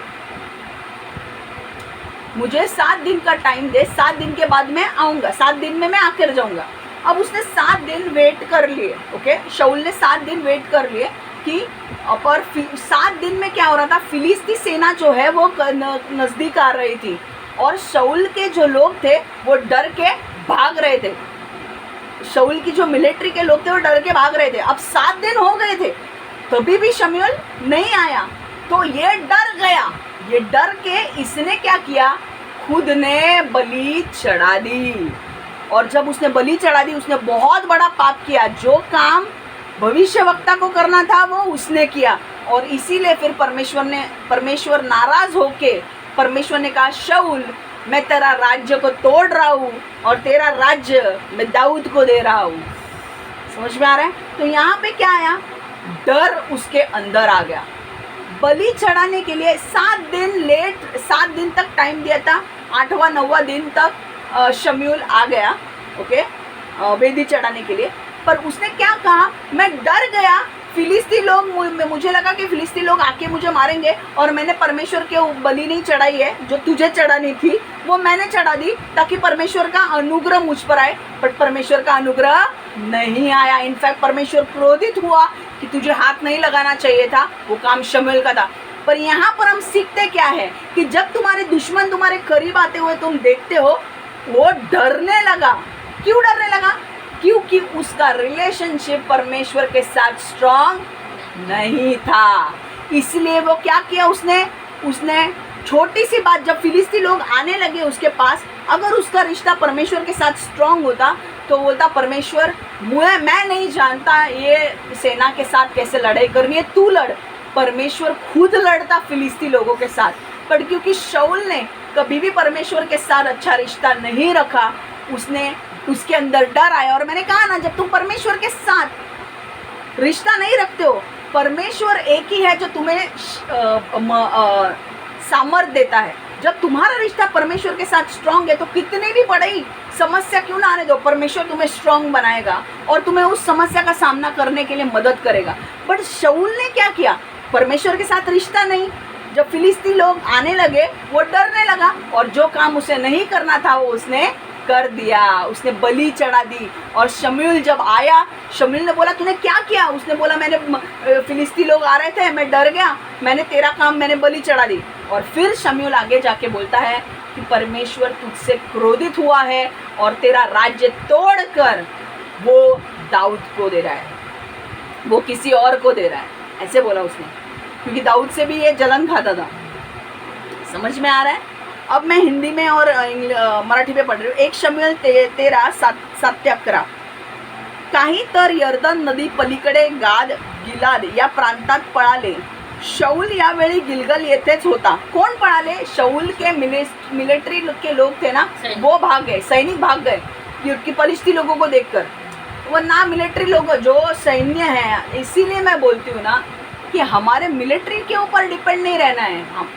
7 दिन के बाद मैं आऊँगा, 7 दिन में मैं आकर जाऊँगा. अब उसने 7 दिन वेट कर लिए. ओके, शाऊल ने 7 दिन वेट कर लिए कि पर 7 दिन में क्या हो रहा था, फिलिस्ती सेना जो है वो नज़दीक आ रही थी और शाऊल के जो लोग थे वो डर के भाग रहे थे. शाऊल की जो मिलिट्री के लोग थे वो डर के भाग रहे थे. अब 7 दिन हो गए थे तभी भी शमूएल नहीं आया, तो ये डर गया. ये डर के इसने क्या किया, खुद ने बलि चढ़ा दी. और जब उसने बलि चढ़ा दी उसने बहुत बड़ा पाप किया. जो काम भविष्यवक्ता को करना था वो उसने किया. और इसीलिए फिर परमेश्वर नाराज होके परमेश्वर ने कहा, शाऊल मैं तेरा राज्य को तोड़ रहा हूँ और तेरा राज्य मैं दाऊद को दे रहा हूँ. समझ में आ रहा है. तो यहाँ पे क्या आया, डर उसके अंदर आ गया. बलि चढ़ाने के लिए 7 दिन तक टाइम दिया था. 8वां 9वां दिन तक शमूएल आ गया. ओके, वेदी चढ़ाने के लिए. पर उसने क्या कहा, मैं डर गया, फिलिस्ती लोग, मुझे लगा कि फिलिस्ती लोग आके मुझे मारेंगे और मैंने परमेश्वर के बलि नहीं चढ़ाई है, जो तुझे चढ़ानी थी वो मैंने चढ़ा दी ताकि परमेश्वर का अनुग्रह मुझ पर आए. बट परमेश्वर का अनुग्रह नहीं आया. इनफैक्ट परमेश्वर क्रोधित हुआ कि तुझे हाथ नहीं लगाना चाहिए था, वो काम शमूएल का था. पर यहाँ पर हम सीखते क्या है कि जब तुम्हारे दुश्मन तुम्हारे करीब आते हुए तुम देखते हो, वो डरने लगा. क्यों डरने लगा, क्योंकि उसका रिलेशनशिप परमेश्वर के साथ स्ट्रांग नहीं था. इसलिए वो क्या किया, उसने छोटी सी बात, जब फिलिस्ती लोग आने लगे उसके पास, अगर उसका रिश्ता परमेश्वर के साथ स्ट्रांग होता तो बोलता, परमेश्वर मैं नहीं जानता ये सेना के साथ कैसे लड़ाई करनी है, तू लड़. परमेश्वर खुद लड़ता फिलिस्ती लोगों के साथ. पर क्योंकि शाऊल ने कभी भी परमेश्वर के साथ अच्छा रिश्ता नहीं रखा, उसके अंदर डर आया. और मैंने कहा ना, जब तुम परमेश्वर के साथ रिश्ता नहीं रखते हो, परमेश्वर एक ही है जो तुम्हें सामर्थ देता है. जब तुम्हारा रिश्ता परमेश्वर के साथ स्ट्रांग है तो कितनी भी बड़ी समस्या क्यों ना आने दो, परमेश्वर तुम्हें स्ट्रांग बनाएगा और तुम्हें उस समस्या का सामना करने के लिए मदद करेगा. बट शाऊल ने क्या किया, परमेश्वर के साथ रिश्ता नहीं. जब फिलिस्ती लोग आने लगे वो डरने लगा और जो काम उसे नहीं करना था वो उसने कर दिया. उसने बलि चढ़ा दी. और शमूएल जब आया, शमूएल ने बोला, तूने क्या किया. उसने बोला, मैंने फिलिस्ती लोग आ रहे थे, मैं डर गया, मैंने बलि चढ़ा दी. और फिर शमूएल आगे जाके बोलता है कि परमेश्वर तुझसे क्रोधित हुआ है और तेरा राज्य तोड़कर वो दाऊद को दे रहा है, वो किसी और को दे रहा है. ऐसे बोला उसने, क्योंकि दाऊद से भी ये जलन खाता था. समझ में आ रहा है. अब मैं हिंदी में और मराठी में पढ़ रही हूँ. 1 शमूएल 13:7-11. काही तर यर्दन नदी पलीकडे गाद गिलाद या प्रांतात पळाले. शाऊल यावेळी गिलगल येथेच होता. कोण पळाले, शाऊल के मिलिट्री के लोग थे ना, वो भाग गए, सैनिक भाग गए क्योंकि फलिस्ती लोगों को देखकर. वो ना मिलिट्री लोग जो सैन्य है. इसीलिए मैं बोलती हूँ ना कि हमारे मिलिट्री के ऊपर डिपेंड नहीं रहना है. हम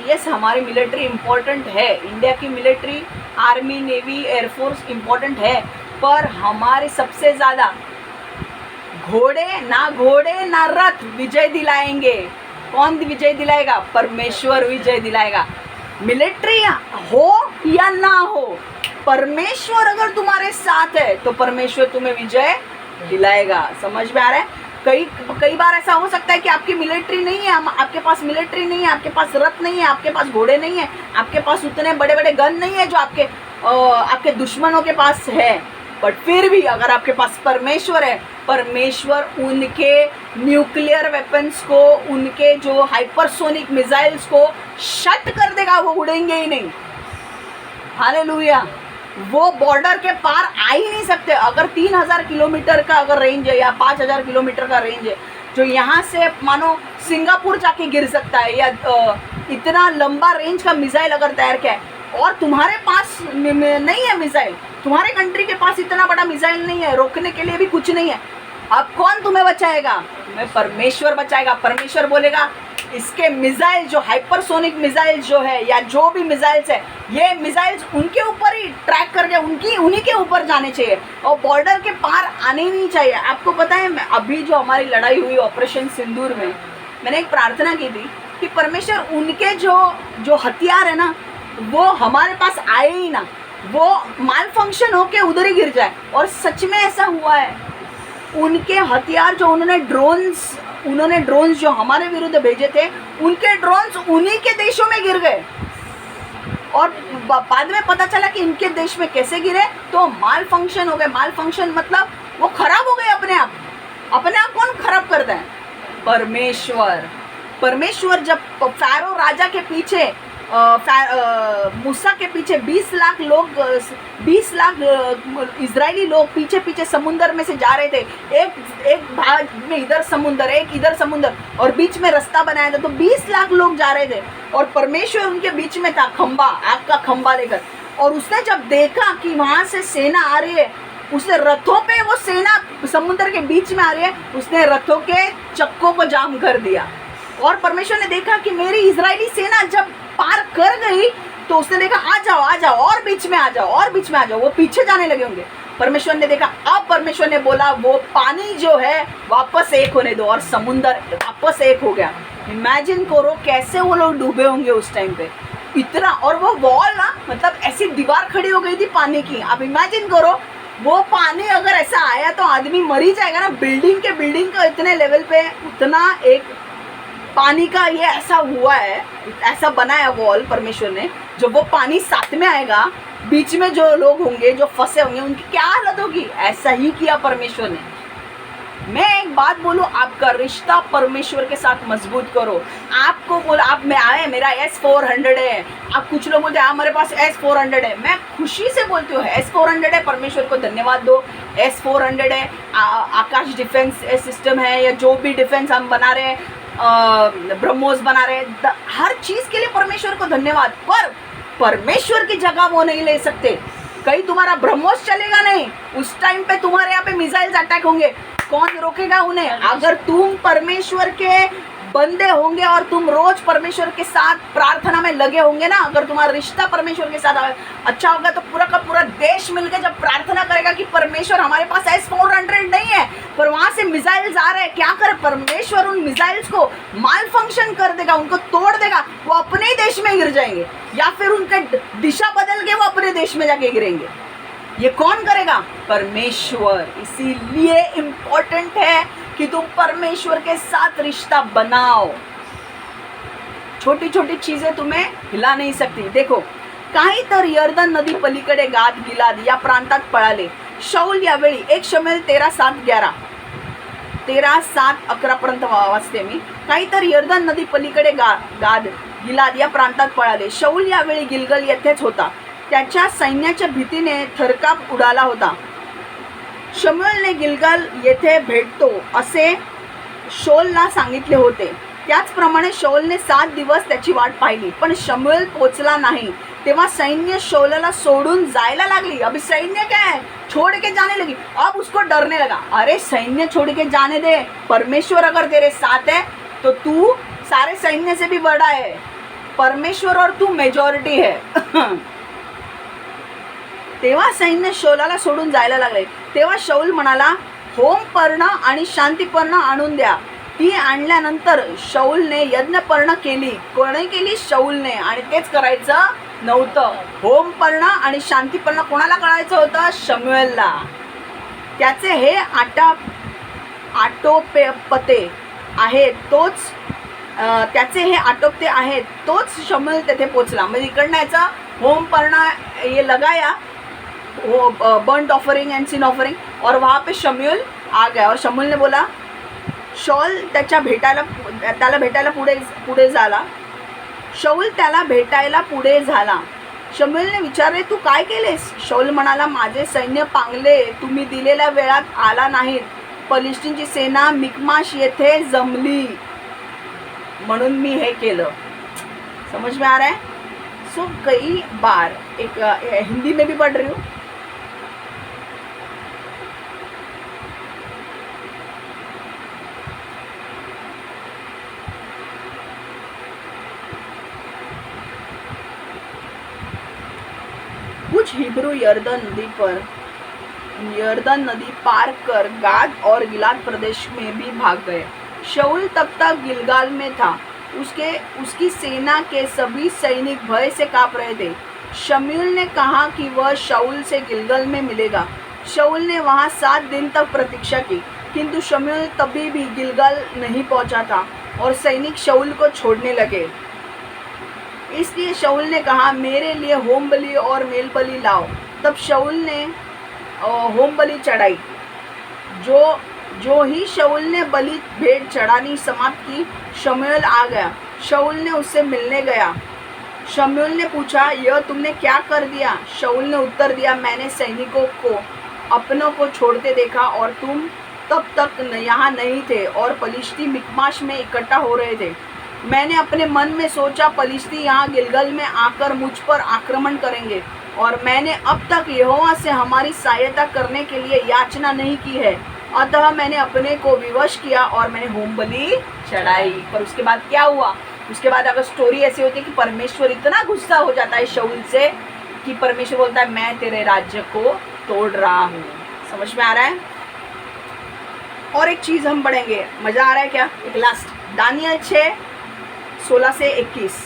यस, हमारी मिलिट्री इम्पोर्टेंट है, इंडिया की military, army, navy, air force important है. पर हमारे सबसे ज़्यादा घोड़े ना रथ विजय दिलाएंगे. कौन विजय दिलाएगा, परमेश्वर विजय दिलाएगा. मिलिट्री हो या ना हो, परमेश्वर अगर तुम्हारे साथ है तो परमेश्वर तुम्हें विजय दिलाएगा। समझ में आ रहा है? कई बार ऐसा हो सकता है कि आपकी मिलिट्री नहीं है, आपके पास मिलिट्री नहीं है, आपके पास रथ नहीं है, आपके पास घोड़े नहीं है, आपके पास उतने बड़े बड़े गन नहीं है जो आपके दुश्मनों के पास है। बट फिर भी अगर आपके पास परमेश्वर है, परमेश्वर उनके न्यूक्लियर वेपन्स को, उनके जो हाइपरसोनिक मिसाइल्स को शट कर देगा, वो उड़ेंगे ही नहीं। हालेलुया। वो बॉर्डर के पार आ ही नहीं सकते। अगर 3000 किलोमीटर का अगर रेंज है या 5000 किलोमीटर का रेंज है, जो यहाँ से मानो सिंगापुर जाके गिर सकता है, या इतना लंबा रेंज का मिसाइल अगर तैयार किया है और तुम्हारे पास नहीं है मिसाइल, तुम्हारे कंट्री के पास इतना बड़ा मिसाइल नहीं है, रोकने के लिए भी कुछ नहीं है, अब कौन तुम्हें बचाएगा? तुम्हें परमेश्वर बचाएगा। परमेश्वर बोलेगा इसके मिसाइल, जो हाइपरसोनिक मिसाइल जो है या जो भी मिसाइल्स है, ये मिसाइल्स उनके ऊपर ही ट्रैक करके उन्हीं के ऊपर जाने चाहिए और बॉर्डर के पार आने ही नहीं चाहिए। आपको पता है, अभी जो हमारी लड़ाई हुई ऑपरेशन सिंदूर में, मैंने एक प्रार्थना की थी कि परमेश्वर उनके जो हथियार है ना, वो हमारे पास आए ही ना, वो माल फंक्शन होके उधर ही गिर जाए। और सच में ऐसा हुआ है। उनके हथियार जो उन्होंने ड्रोन्स जो हमारे विरुद्ध भेजे थे, उनके ड्रोन्स उन्हीं के देशों में गिर गए। और बाद में पता चला कि इनके देश में कैसे गिरे, तो माल फंक्शन हो गए। माल फंक्शन मतलब वो खराब हो गए अपने आप। अपने आप कौन खराब करता है? परमेश्वर जब फ़ारो राजा के पीछे, मूसा के पीछे 20 लाख इजरायली लोग पीछे पीछे समुंदर में से जा रहे थे, एक भाग में इधर समुंदर, एक इधर समुंदर, और बीच में रास्ता बनाया था, तो 20 लाख लोग जा रहे थे और परमेश्वर उनके बीच में था, खंबा, आग का खंबा लेकर। और उसने जब देखा कि वहां से सेना आ रही है, उसने रथों पे, वो सेना समुद्र के बीच में आ रही है, उसने रथों के चक्कों को जाम कर दिया। और परमेश्वर ने देखा कि मेरी इजरायली सेना जब पार कर गई, तो उसने देखा आ जाओ और बीच में आ जाओ। वो पीछे जाने लगे होंगे। परमेश्वर ने देखा, अब परमेश्वर ने बोला वो पानी जो है वापस एक होने दो, और समुंदर वापस एक हो गया। इमेजिन करो कैसे वो लोग डूबे होंगे उस टाइम पे, इतना। और वो वॉल ना, मतलब ऐसी दीवार खड़ी हो गई थी पानी की। अब इमेजिन करो, वो पानी अगर ऐसा आया तो आदमी मर ही जाएगा ना। बिल्डिंग का इतने लेवल पे उतना एक पानी का ये ऐसा हुआ है, ऐसा बनाया वॉल परमेश्वर ने। जब वो पानी साथ में आएगा, बीच में जो लोग होंगे, जो फंसे होंगे, उनकी क्या हालत होगी? ऐसा ही किया परमेश्वर ने। मैं एक बात बोलूं, आपका रिश्ता परमेश्वर के साथ मजबूत करो। आपको बोला, आप में आए, मेरा S400 है, आप कुछ लोग बोलते हैं हमारे पास S400 है, मैं खुशी से बोलती हूँ S400 है, परमेश्वर को धन्यवाद दो। S400 है, आकाश डिफेंस सिस्टम है, या जो भी डिफेंस हम बना रहे हैं, ब्रह्मोस बना रहे हैं, हर चीज के लिए परमेश्वर को धन्यवाद। पर परमेश्वर की जगह वो नहीं ले सकते। कहीं तुम्हारा ब्रह्मोस चलेगा नहीं, उस टाइम पे तुम्हारे यहाँ पे मिसाइल्स अटैक होंगे, कौन रोकेगा उन्हें? अगर तुम परमेश्वर के बंदे होंगे और तुम रोज परमेश्वर के साथ प्रार्थना में लगे होंगे ना, अगर तुम्हारा रिश्ता परमेश्वर के साथ अच्छा होगा, तो पूरा का पूरा देश मिलकर जब प्रार्थना करेगा कि परमेश्वर हमारे पास S400 नहीं है पर वहां से मिसाइल्स आ रहे हैं, क्या करे? परमेश्वर उन मिसाइल्स को माल फंक्शन कर देगा, उनको तोड़ देगा, वो अपने ही देश में गिर जाएंगे, या फिर उनका दिशा बदल के वो अपने देश में जाके गिरेंगे। ये कौन करेगा? परमेश्वर। इसीलिए इम्पोर्टेंट है कि तुम परमेश्वर के साथ रिश्ता बनाओ। छोटी छोटी चीजें तुम्हें हिला नहीं सकती। देखो, काही तर यर्दन नदी पलीकडे गाद गिलाद या प्रांतात पळाले शाऊल यावेळी 1 शमूएल 13:7-11 13:7-11 पर्यंत वाचते मी। काही तर यर्दन नदी पलीकडे गाद गिलाद या प्रांतात पळाले। शाऊल यावेळी गिलगल येथेच होता, त्याच्या सैन्याच्या भीतीने थरकाप उडाला होता। शमूएलने गिलगाल येथे भेटतो असे शौलला सांगितले होते। त्याचप्रमाणे शौलने 7 दिवस त्याची वाट पाहिली, पण शमूएल पोचला नाही। तेव्हा सैन्य शौलला सोडून जायला लागली। अभी सैन्य क्या है, छोड़ के जाने लगी। अब उसको डरने लगा, अरे सैन्य छोड़ के जाने दे, परमेश्वर अगर तेरे साथ है तो तू सारे सैन्य से भी बड़ा है। परमेश्वर और तू मेजॉरिटी है। तेव्हा सैन्य शौलाला सोडून जायला लागले। तेव्हा शौल म्हणाला, होम पर्ण आणि शांतीपर्ण आणून द्या। ती आणल्यानंतर शाऊलने यज्ञपर्ण केली. कोणी केली? शाऊलने. आणि तेच करायचं नव्हतं. होमपर्ण आणि शांतीपर्ण कोणाला कळायचं होतं? शमूएलला. त्याचे हे आटोपते आहेत तोच त्याचे हे आटोपते आहेत तोच शमूएल तेथे पोचला. म्हणजे इकडनं याचा होमपर्ण ये लगाया, वो burnt offering and sin offering, और वहाँ पे शमूएल आ गया. और शमूएल ने बोला, शाऊल त्याला भेटायला पुढे झाला. शाऊल त्याला भेटायला पुढे झाला. शमूएलने विचारले, तू काय केलेस? शाऊल म्हणाला, माझे सैन्य पांगले, तुम्ही दिलेल्या वेळात आला नाहीत. पलिश्तीनची सेना मिकमाश येथे जमली म्हणून मी हे केलं. समझ में आ रहा है? सो कई बार एक हिंदी में भी पढ़ रही हूँ. कुछ हिब्रू यर्दन नदी पार कर गाद और गिलाद प्रदेश में भी भाग गए. शाऊल तब तक गिलगाल में था. उसकी सेना के सभी सैनिक भय से कांप रहे थे. शमूएल ने कहा कि वह शाऊल से गिलगल में मिलेगा. शाऊल ने वहां 7 दिन तक प्रतीक्षा की, किंतु शमूएल तभी भी गिलगल नहीं पहुंचा था और सैनिक शाऊल को छोड़ने लगे. इसलिए शाऊल ने कहा, मेरे लिए होम बलि और मेल बलि लाओ. तब शाऊल ने होम बलि चढ़ाई. जो ही शाऊल ने बलि भेंट चढ़ानी समाप्त की, शमूएल आ गया. शाऊल ने उससे मिलने गया. शमूएल ने पूछा, यह तुमने क्या कर दिया? शाऊल ने उत्तर दिया, मैंने सैनिकों को अपनों को छोड़ते देखा और तुम तब तक यहाँ नहीं थे और पलिश्ती मिकमाश में इकट्ठा हो रहे थे. मैंने अपने मन में सोचा, पलिश्ती यहाँ गिलगल में आकर मुझ पर आक्रमण करेंगे, और मैंने अब तक यहोवा से हमारी सहायता करने के लिए याचना नहीं की है. अतः मैंने अपने को विवश किया और मैंने होम बलि चढ़ाई. पर उसके बाद क्या हुआ? उसके बाद अगर स्टोरी ऐसी होती है कि परमेश्वर इतना गुस्सा हो जाता है शाऊल से कि परमेश्वर बोलता है, मैं तेरे राज्य को तोड़ रहा हूँ. समझ में आ रहा है? और एक चीज हम पढ़ेंगे, मजा आ रहा है क्या? एक लास्ट, दानियल 6:16 से 21.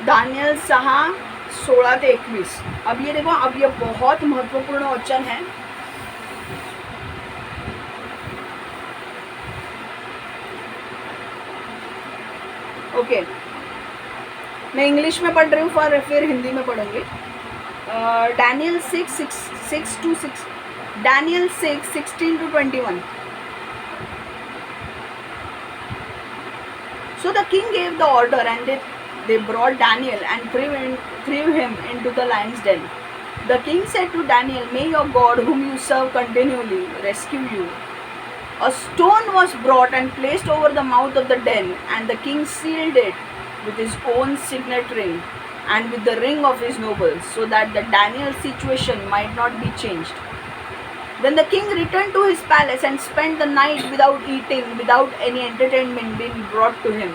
दानियल 6:16 से 21. अब ये देखो, अब ये बहुत महत्वपूर्ण वचन है. ओके, मैं इंग्लिश में पढ़ रही हूँ, फिर हिंदी में पढ़ूंगी. Daniel 6:6 Daniel 6:16-21. So the king gave the order, and they brought Daniel and threw him into the lion's den. The king said to Daniel, may your God whom you serve continually rescue you. A stone was brought and placed over the mouth of the den, and the king sealed it with his own signet ring and with the ring of his nobles, so that the Daniel situation might not be changed. Then the king returned to his palace and spent the night without eating, without any entertainment being brought to him,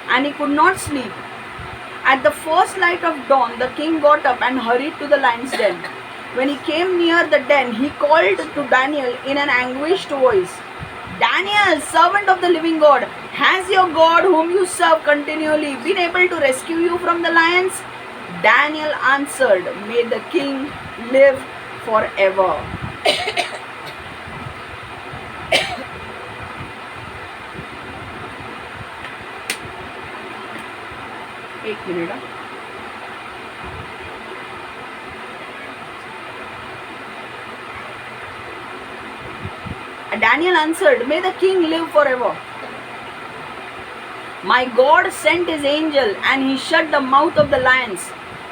and he could not sleep. At the first light of dawn, the king got up and hurried to the lion's den. When he came near the den, he called to Daniel in an anguished voice, Daniel, servant of the living God, has your God whom you serve continually been able to rescue you from the lions? Daniel answered, may the king live forever. एक minute. Daniel answered, "May the king live forever. My God sent his angel and he shut the mouth of the lions.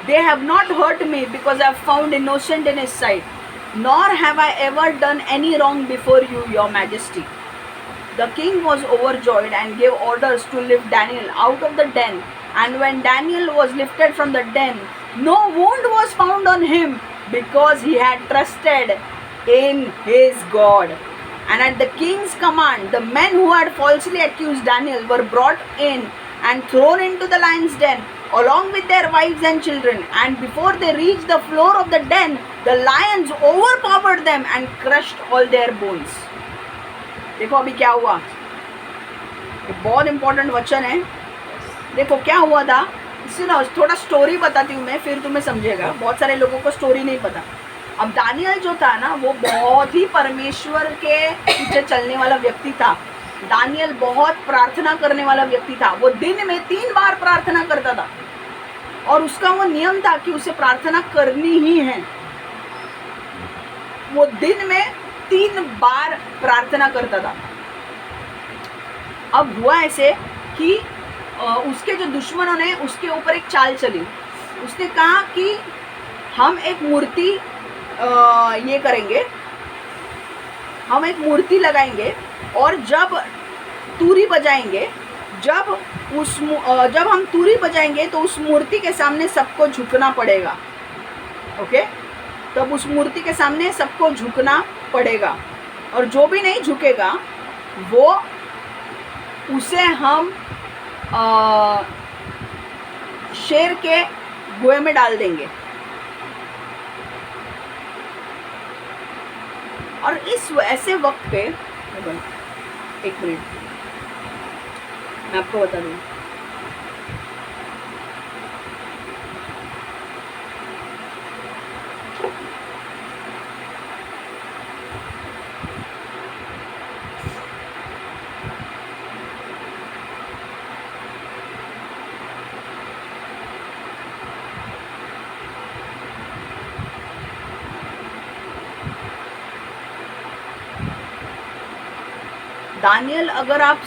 They have not hurt me because I have found innocent in his sight, nor have I ever done any wrong before you, your majesty." The king was overjoyed and gave orders to lift Daniel out of the den. And when Daniel was lifted from the den, no wound was found on him because he had trusted in his God. And at the king's command, the men who had falsely accused Daniel were brought in and thrown into the lion's den, along with their wives and children. And before they reached the floor of the den, the lions overpowered them and crushed all their bones. देखो अभी क्या हुआ, ये बहुत इंपॉर्टेंट वचन है। देखो क्या हुआ था, इससे ना थोड़ा स्टोरी बताती हूँ मैं, फिर तुम्हें समझेगा। बहुत सारे लोगों को स्टोरी नहीं पता। अब दानियल जो था ना, वो बहुत ही परमेश्वर के पीछे चलने वाला व्यक्ति था। दानियल बहुत प्रार्थना करने वाला व्यक्ति था। वो दिन में 3 बार प्रार्थना करता था और उसका वो नियम था कि उसे प्रार्थना करनी ही है। वो दिन में 3 बार प्रार्थना करता था। अब हुआ ऐसे कि उसके जो दुश्मनों ने उसके ऊपर एक चाल चली। उसने कहा कि हम एक मूर्ति ये करेंगे, हम एक मूर्ति लगाएंगे और जब तूरी बजाएंगे, जब हम तूरी बजाएंगे तो उस मूर्ति के सामने सबको झुकना पड़ेगा। ओके, तब उस मूर्ति के सामने सबको झुकना पड़ेगा और जो भी नहीं झुकेगा वो उसे हम शेर के गोए में डाल देंगे। और इस ऐसे वक्त पे, एक मिनट मैं आपको बता दूँ। दानियल अगर आप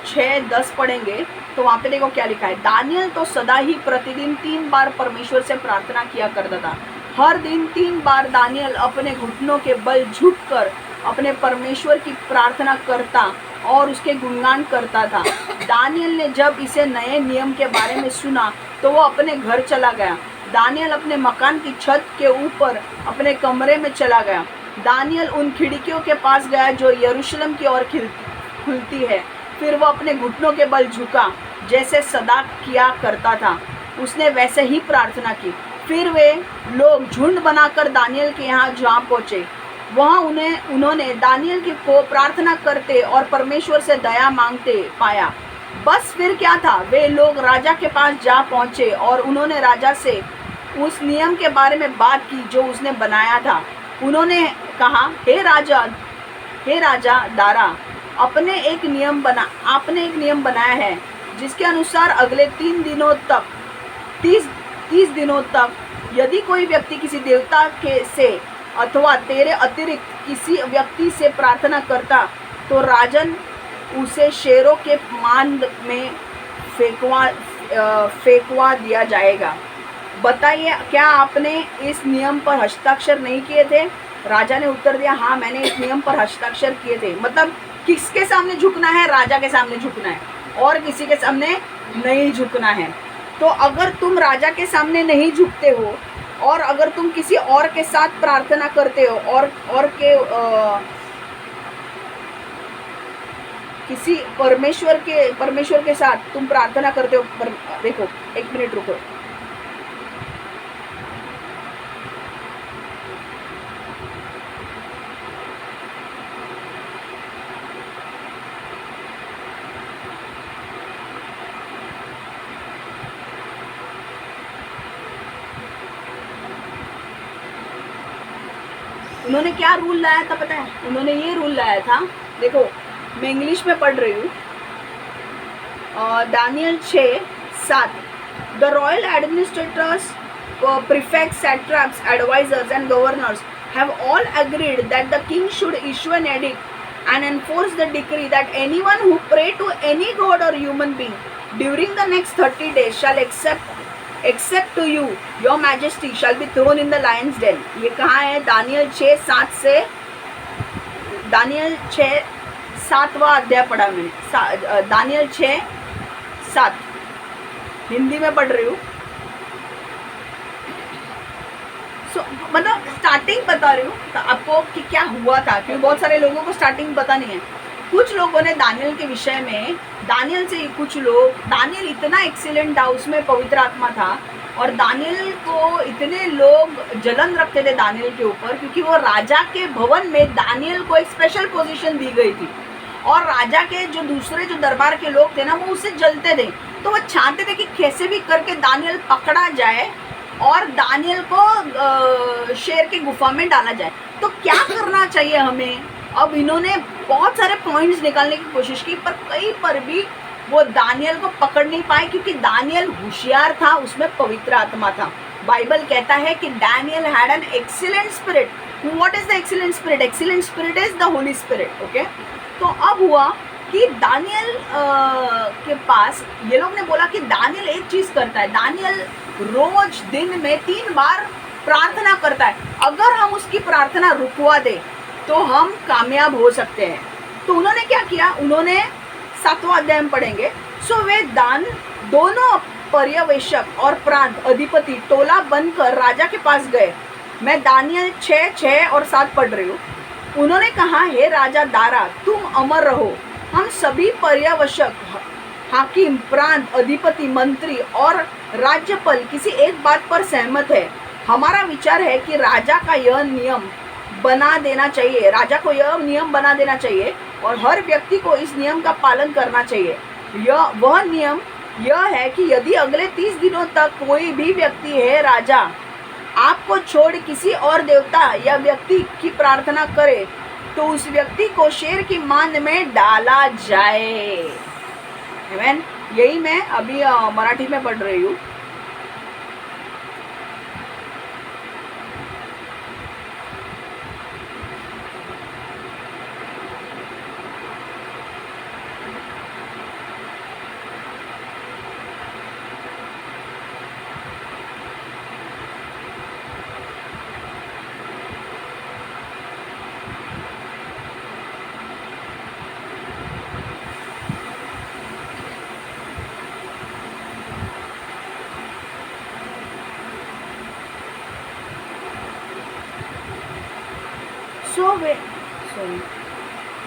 6:10 पढ़ेंगे तो वहाँ पे देखो क्या लिखा है। दानियल तो सदा ही प्रतिदिन 3 बार परमेश्वर से प्रार्थना किया करता था। हर दिन 3 बार दानियल अपने घुटनों के बल झुककर अपने परमेश्वर की प्रार्थना करता और उसके गुणगान करता था। दानियल ने जब इसे नए नियम के बारे में सुना तो वो अपने घर चला गया। दानियल अपने मकान की छत के ऊपर अपने कमरे में चला गया। दानियल उन खिड़कियों के पास गया जो यरूशलेम की ओर खुलती है। फिर वो अपने घुटनों के बल झुका जैसे सदा किया करता था। उसने वैसे ही प्रार्थना की। फिर वे लोग झुंड बनाकर दानियल के यहाँ जा पहुँचे। वहाँ उन्होंने दानियल की को प्रार्थना करते और परमेश्वर से दया मांगते पाया। बस फिर क्या था, वे लोग राजा के पास जा पहुँचे और उन्होंने राजा से उस नियम के बारे में बात की जो उसने बनाया था। उन्होंने कहा, हे राजा दारा, आपने एक नियम बनाया है जिसके अनुसार अगले 30 दिनों तक यदि कोई व्यक्ति किसी देवता से अथवा तेरे अतिरिक्त किसी व्यक्ति से प्रार्थना करता तो राजन उसे शेरों के मांद में फेंकवा दिया जाएगा। बताइए, क्या आपने इस नियम पर हस्ताक्षर नहीं किए थे? राजा ने उत्तर दिया, हाँ, मैंने इस नियम पर हस्ताक्षर किए थे। मतलब किसके सामने झुकना है? राजा के सामने झुकना है और किसी के सामने नहीं झुकना है। तो अगर तुम राजा के सामने नहीं झुकते हो और अगर तुम किसी और के साथ प्रार्थना करते हो और किसी परमेश्वर के साथ तुम प्रार्थना करते हो। देखो, एक मिनट रुको। उन्होंने क्या रूल लाया था पता है? उन्होंने ये रूल लाया था, देखो मैं इंग्लिश में पढ़ रही हूँ, Daniel 6:7। The royal administrators, prefects, satraps, advisors, and governors have all agreed that the king should issue an edict and enforce the decree that anyone who pray to any god or human being during the next 30 days shall except to you, your majesty, shall be thrown in the lion's den. ये कहाँ है? दानियल 6:7 से दानियल 6:7वां अध्याय पढ़ा मैंने, दानियल 6:7 हिंदी में पढ़ रही हूँ। मतलब स्टार्टिंग बता रही हूँ आपको कि क्या हुआ था, क्योंकि बहुत सारे लोगों को स्टार्टिंग पता नहीं है। कुछ लोगों ने दानियल के विषय में, दानियल से कुछ लोग, दानियल इतना एक्सीलेंट था, उसमें पवित्र आत्मा था, और दानियल को इतने लोग जलन रखते थे दानियल के ऊपर, क्योंकि वो राजा के भवन में दानियल को एक स्पेशल पोजीशन दी गई थी, और राजा के जो दूसरे जो दरबार के लोग थे ना, वो उससे जलते थे। तो वो चाहते थे कि कैसे भी करके दानियल पकड़ा जाए और दानियल को शेर की गुफा में डाला जाए। तो क्या करना चाहिए हमें? अब इन्होंने बहुत सारे पॉइंट्स निकालने की कोशिश की, पर कहीं पर भी वो दानियल को पकड़ नहीं पाए, क्योंकि दानियल होशियार था, उसमें पवित्र आत्मा था। बाइबल कहता है कि Daniel had an excellent spirit. What is the excellent spirit? Excellent spirit is the Holi spirit. Okay, तो अब हुआ कि दानियल के पास ये लोग ने बोला कि दानियल एक चीज करता है, दानियल रोज दिन में 3 बार प्रार्थना करता है, अगर हम उसकी प्रार्थना रुकवा दे तो हम कामयाब हो सकते हैं। तो उन्होंने क्या किया? उन्होंने 7वां अध्याय में पढ़ेंगे। सो वे दोनों पर्यवेक्षक और प्रांत अधिपति टोला बनकर राजा के पास गए। मैं दानियल 6 और 7 पढ़ रही हूँ। उन्होंने कहा, हे राजा दारा, तुम अमर रहो। हम सभी पर्यवेक्षक, हाकिम, प्रांत अधिपति, मंत्री और राज्यपाल किसी एक बात पर सहमत है। हमारा विचार है कि राजा को यह नियम बना देना चाहिए और हर व्यक्ति को इस नियम का पालन करना चाहिए। वह नियम यह है कि यदि अगले 30 दिनों तक कोई भी व्यक्ति है राजा आपको छोड़ किसी और देवता या व्यक्ति की प्रार्थना करे तो उस व्यक्ति को शेर की मांद में डाला जाए। आमीन। यही मैं अभी मराठी में पढ़ रही हूँ।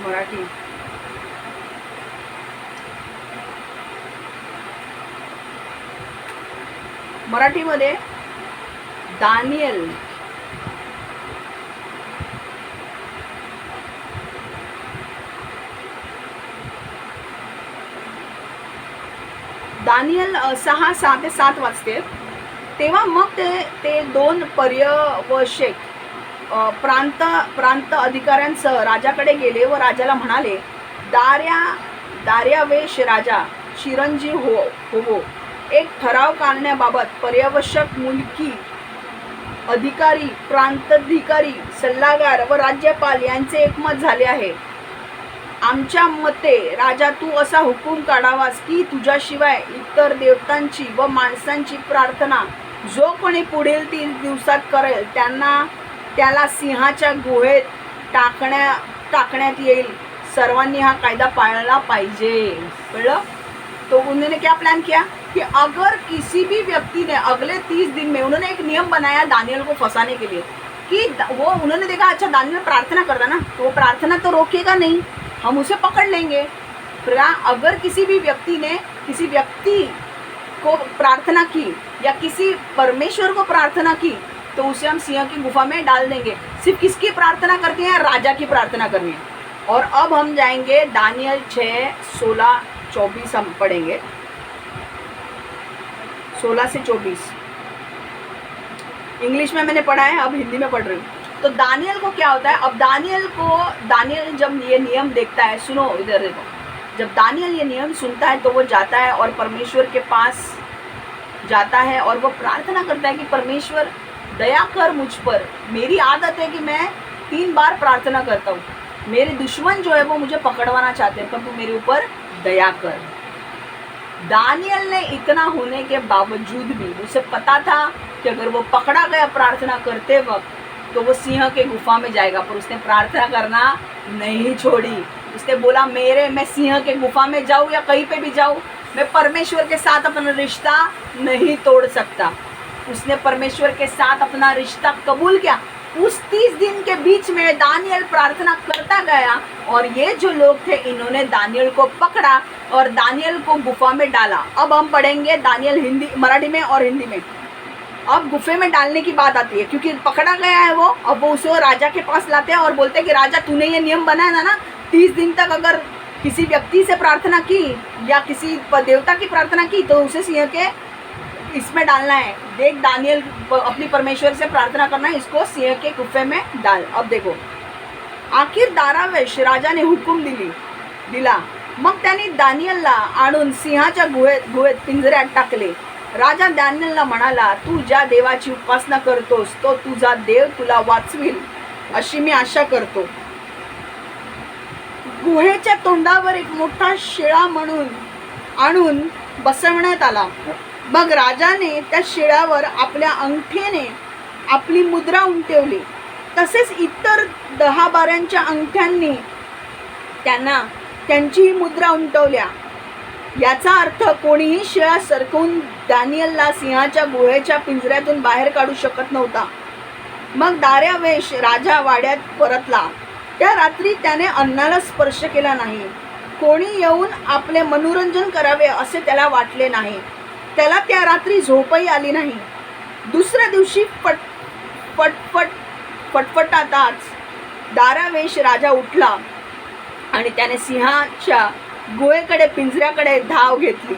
मराठी मराठीमध्ये दानियल दानियल 6:6-7 वाजते। तेव्हा मग ते 2 पर्यवेक्षक प्रांत अधिकाऱ्यांसह राजाकडे गेले व राजाला म्हणाले, दार्यावेश राजा चिरंजीव होवो। एक ठराव काढण्याबाबत पर्यवेक्षक, मुलकी अधिकारी, प्रांताधिकारी, सल्लागार व राज्यपाल यांचे एकमत झाले आहे। आमच्या मते राजा तू असा हुकूम काढावास की तुझ्याशिवाय इतर देवतांची व माणसांची प्रार्थना जो कोणी पुढील 3 दिवसात करेल त्याला सिंहाच्या गुहेत टाकण्यात येईल। सर्वांनी हा कायदा पाळला पाहिजे। कळलं? तो उन्होंने क्या प्लान किया कि अगर किसी भी व्यक्ति ने अगले 30 दिन में, उन्होंने एक नियम बनाया दानियल को फंसाने के लिए कि वो उन्होंने देखा अच्छा दानियल प्रार्थना करता ना, तो वो प्रार्थना तो रोकेगा नहीं, हम उसे पकड़ लेंगे। फिर अगर किसी भी व्यक्ति ने किसी व्यक्ति को प्रार्थना की या किसी परमेश्वर को प्रार्थना की तो उसे हम सिंह की गुफा में डाल देंगे। सिर्फ किसकी प्रार्थना करनी है? राजा की प्रार्थना करनी है। और अब हम जाएंगे दानियल 6:16-24 हम पढ़ेंगे, 16 से 24। इंग्लिश में मैंने पढ़ा है, अब हिंदी में पढ़ रही हूँ। तो दानियल को क्या होता है? अब दानियल जब ये नियम देखता है, सुनो इधर देखो, जब दानियल ये नियम सुनता है तो वो जाता है और परमेश्वर के पास जाता है और वो प्रार्थना करता है कि परमेश्वर दया कर मुझ पर। मेरी आदत है कि मैं 3 बार प्रार्थना करता हूँ, मेरे दुश्मन जो है वो मुझे पकड़वाना चाहते हैं, पर तू मेरे ऊपर दया कर। दानियल ने इतना होने के बावजूद भी, उसे पता था कि अगर वो पकड़ा गया प्रार्थना करते वक्त तो वो सिंह के गुफा में जाएगा, पर उसने प्रार्थना करना नहीं छोड़ी। उसने बोला मैं सिंह के गुफा में जाऊँ या कहीं पे भी जाऊँ, मैं परमेश्वर के साथ अपना रिश्ता नहीं तोड़ सकता। उसने परमेश्वर के साथ अपना रिश्ता कबूल किया। उस 30 दिन के बीच में दानियल प्रार्थना करता गया और ये जो लोग थे इन्होंने दानियल को पकड़ा और दानियल को गुफा में डाला। अब हम पढ़ेंगे दानियल मराठी में और हिंदी में। अब गुफे में डालने की बात आती है क्योंकि पकड़ा गया है वो। अब वो उसे राजा के पास लाते हैं और बोलते हैं कि राजा तूने ये नियम बनाया था ना, 30 दिन तक अगर किसी व्यक्ति से प्रार्थना की या किसी देवता की प्रार्थना की तो उसे सिंह के इसमें डालना है। देख दानियल अपनी परमेश्वर से प्रार्थना करना है, इसको सिंह के गुफे में डाल। अब देखो, आखिर दारावेश राजाने हुकूम दिला। मग त्याने दानियलला आणून सिंहाच्या गुहेत पिंजऱ्यात टाकले। राजा दानियलला म्हणाला, तू ज्या देवाची उपासना करतोस तो तुझा देव तुला वाचविल अशी मी आशा करतो। गुहेच्या तोंडावर एक मोठा शिळा म्हणून आणून बसवण्यात आला। मग राजाने त्या शिळ्यावर आपल्या अंगठीने आपली मुद्रा उमटवली। तसेच इतर 10-12 अंगठ्यांनी त्यांना त्यांची मुद्रा उमटवल्या। याचा अर्थ कोणीही शिळा सरकवून दानियलला सिंहाच्या गुहेच्या पिंजऱ्यातून बाहेर काढू शकत नव्हता। मग दार्यावेश राजा वाड्यात परतला। त्या रात्री त्याने अन्नाला स्पर्श केला नाही। कोणी येऊन आपले मनोरंजन करावे असे त्याला वाटले नाही। त्याला त्या रात्री झोपही आली नाही। दुसऱ्या दिवशी फटफटाताच दारावेश राजा उठला आणि त्याने सिंहाच्या गुहेकडे पिंजऱ्याकडे धाव घेतली।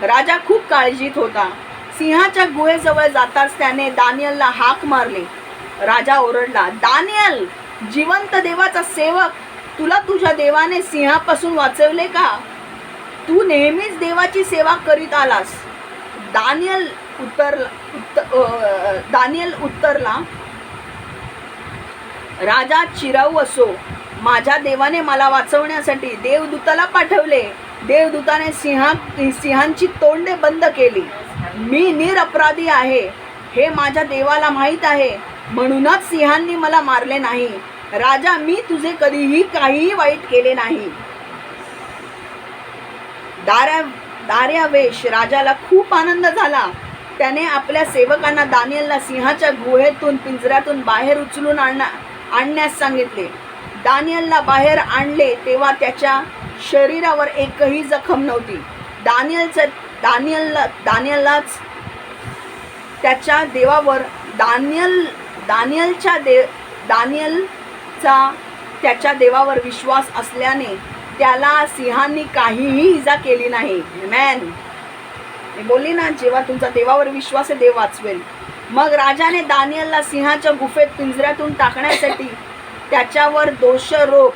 राजा खूप काळजीत होता। सिंहाच्या गुहेजवळ जाताच त्याने दानियलला हाक मारली। राजा ओरडला, दानियल, जिवंत देवाचा सेवक, तुला तुझ्या देवाने सिंहापासून वाचवले का? तू नेहमीच देवाची सेवा करीत आलास। दानियल उत्तरला, राजा चिराऊ असो, माझ्या देवाने मला वाचवण्यासाठी देवदूताला पाठवले। देवदूताने सिंहांची तोंडे बंद केली। मी निरपराधी आहे हे माझ्या देवाला माहीत आहे, म्हणूनच सिंहांनी मला मारले नाही। राजा, मी तुझे कधीही काहीही वाईट केले नाही। दार्यावेश राजाला खूप आनंद झाला। त्याने आपल्या सेवकांना दानियलला सिंहाच्या गुहेतून पिंजऱ्यातून बाहेर उचलून आणण्यास सांगितले। दानियलला बाहेर आणले तेव्हा त्याच्या शरीरावर एकही जखम नव्हती। दानियललाच त्याच्या देवावर दानियलचा त्याच्या देवावर विश्वास असल्याने त्याला सिंहांनी काहीही इजा केली नाही। आमेन। मी बोलली ना, जेव्हा तुमचा देवावर विश्वास आहे देव वाचवेल। मग राजाने दानियलला सिंहाच्या गुफेत पिंजऱ्यातून टाकण्यासाठी त्याच्यावर दोषारोप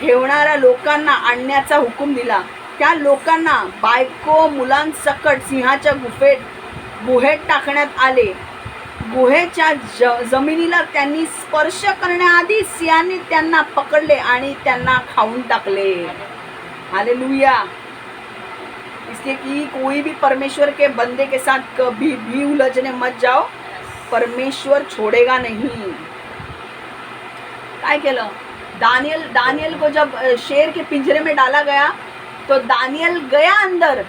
ठेवणाऱ्या लोकांना आणण्याचा हुकूम दिला। त्या लोकांना बायको मुलांसकट सिंहाच्या गुहेत टाकण्यात आले। गुहेच्या जमिनीला त्यांनी स्पर्श करण्याआधी सिंहांनी त्यांना पकडले आणि त्यांना खाऊन टाकले। हालेलुया। इसलिए कि कोई भी परमेश्वर के बंदे के साथ कभी भी उलझने मत जाओ, परमेश्वर छोड़ेगा नहीं। काय केलं दानियल को जब शेर के पिंजरे में डाला गया तो दानियल गया अंदर,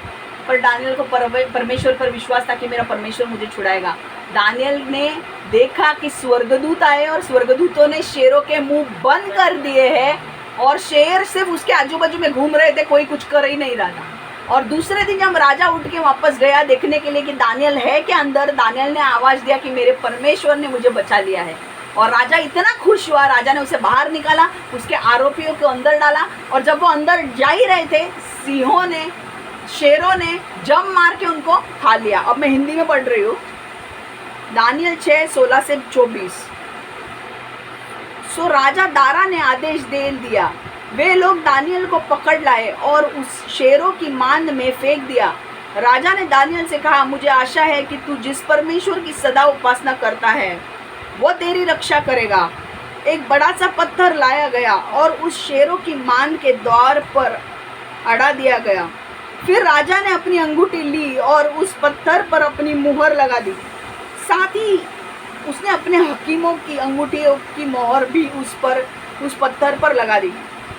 पर दानियल को परमेश्वर पर विश्वास था कि मेरा परमेश्वर मुझे छुड़ाएगा। दानियल ने देखा कि स्वर्गदूत आए और स्वर्गदूतों ने शेरों के मुंह बंद कर दिए हैं और शेर सिर्फ उसके आजू बाजू में घूम रहे थे, कोई कुछ कर ही नहीं रहा था। और दूसरे दिन जब राजा उठ के वापस गया देखने के लिए कि दानियल है क्या अंदर, दानियल ने आवाज़ दिया कि मेरे परमेश्वर ने मुझे बचा लिया है। और राजा इतना खुश हुआ, राजा ने उसे बाहर निकाला, उसके आरोपियों को अंदर डाला। और जब वो अंदर जा ही रहे थे, शेरों ने जम मार के उनको खा लिया। अब मैं हिंदी में पढ़ रही हूँ, दानियल 6:16 से 24। सो राजा दारा ने आदेश दे दिया, वे लोग दानियल को पकड़ लाए और उस शेरों की मांद में फेंक दिया। राजा ने दानियल से कहा, मुझे आशा है कि तू जिस परमेश्वर की सदा उपासना करता है वो तेरी रक्षा करेगा। एक बड़ा सा पत्थर लाया गया और उस शेरों की मान के द्वार पर अड़ा दिया गया। फिर राजा ने अपनी अंगूठी ली और उस पत्थर पर अपनी मुहर लगा दी। साथ ही उसने अपने हकीमों की अंगूठियों की मोहर भी उस पत्थर पर लगा दी।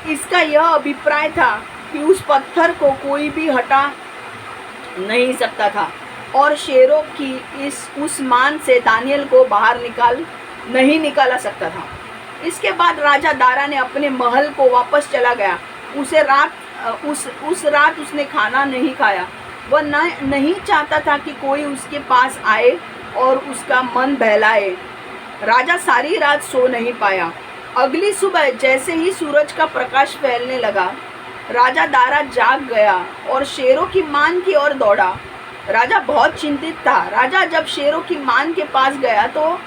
इसका यह अभिप्राय था कि उस पत्थर को कोई भी हटा नहीं सकता था और शेरों की उस मान से दानियल को बाहर नहीं निकाला सकता था। इसके बाद राजा दारा ने अपने महल को वापस चला गया। उस रात उसने खाना नहीं खाया। वह नहीं चाहता था कि कोई उसके पास आए और उसका मन बहलाए। राजा सारी रात सो नहीं पाया। अगली सुबह जैसे ही सूरज का प्रकाश फैलने लगा, राजा दारा जाग गया और शेरों की मान की ओर दौड़ा। राजा बहुत चिंतित था। राजा जब शेरों की मान के पास गया तो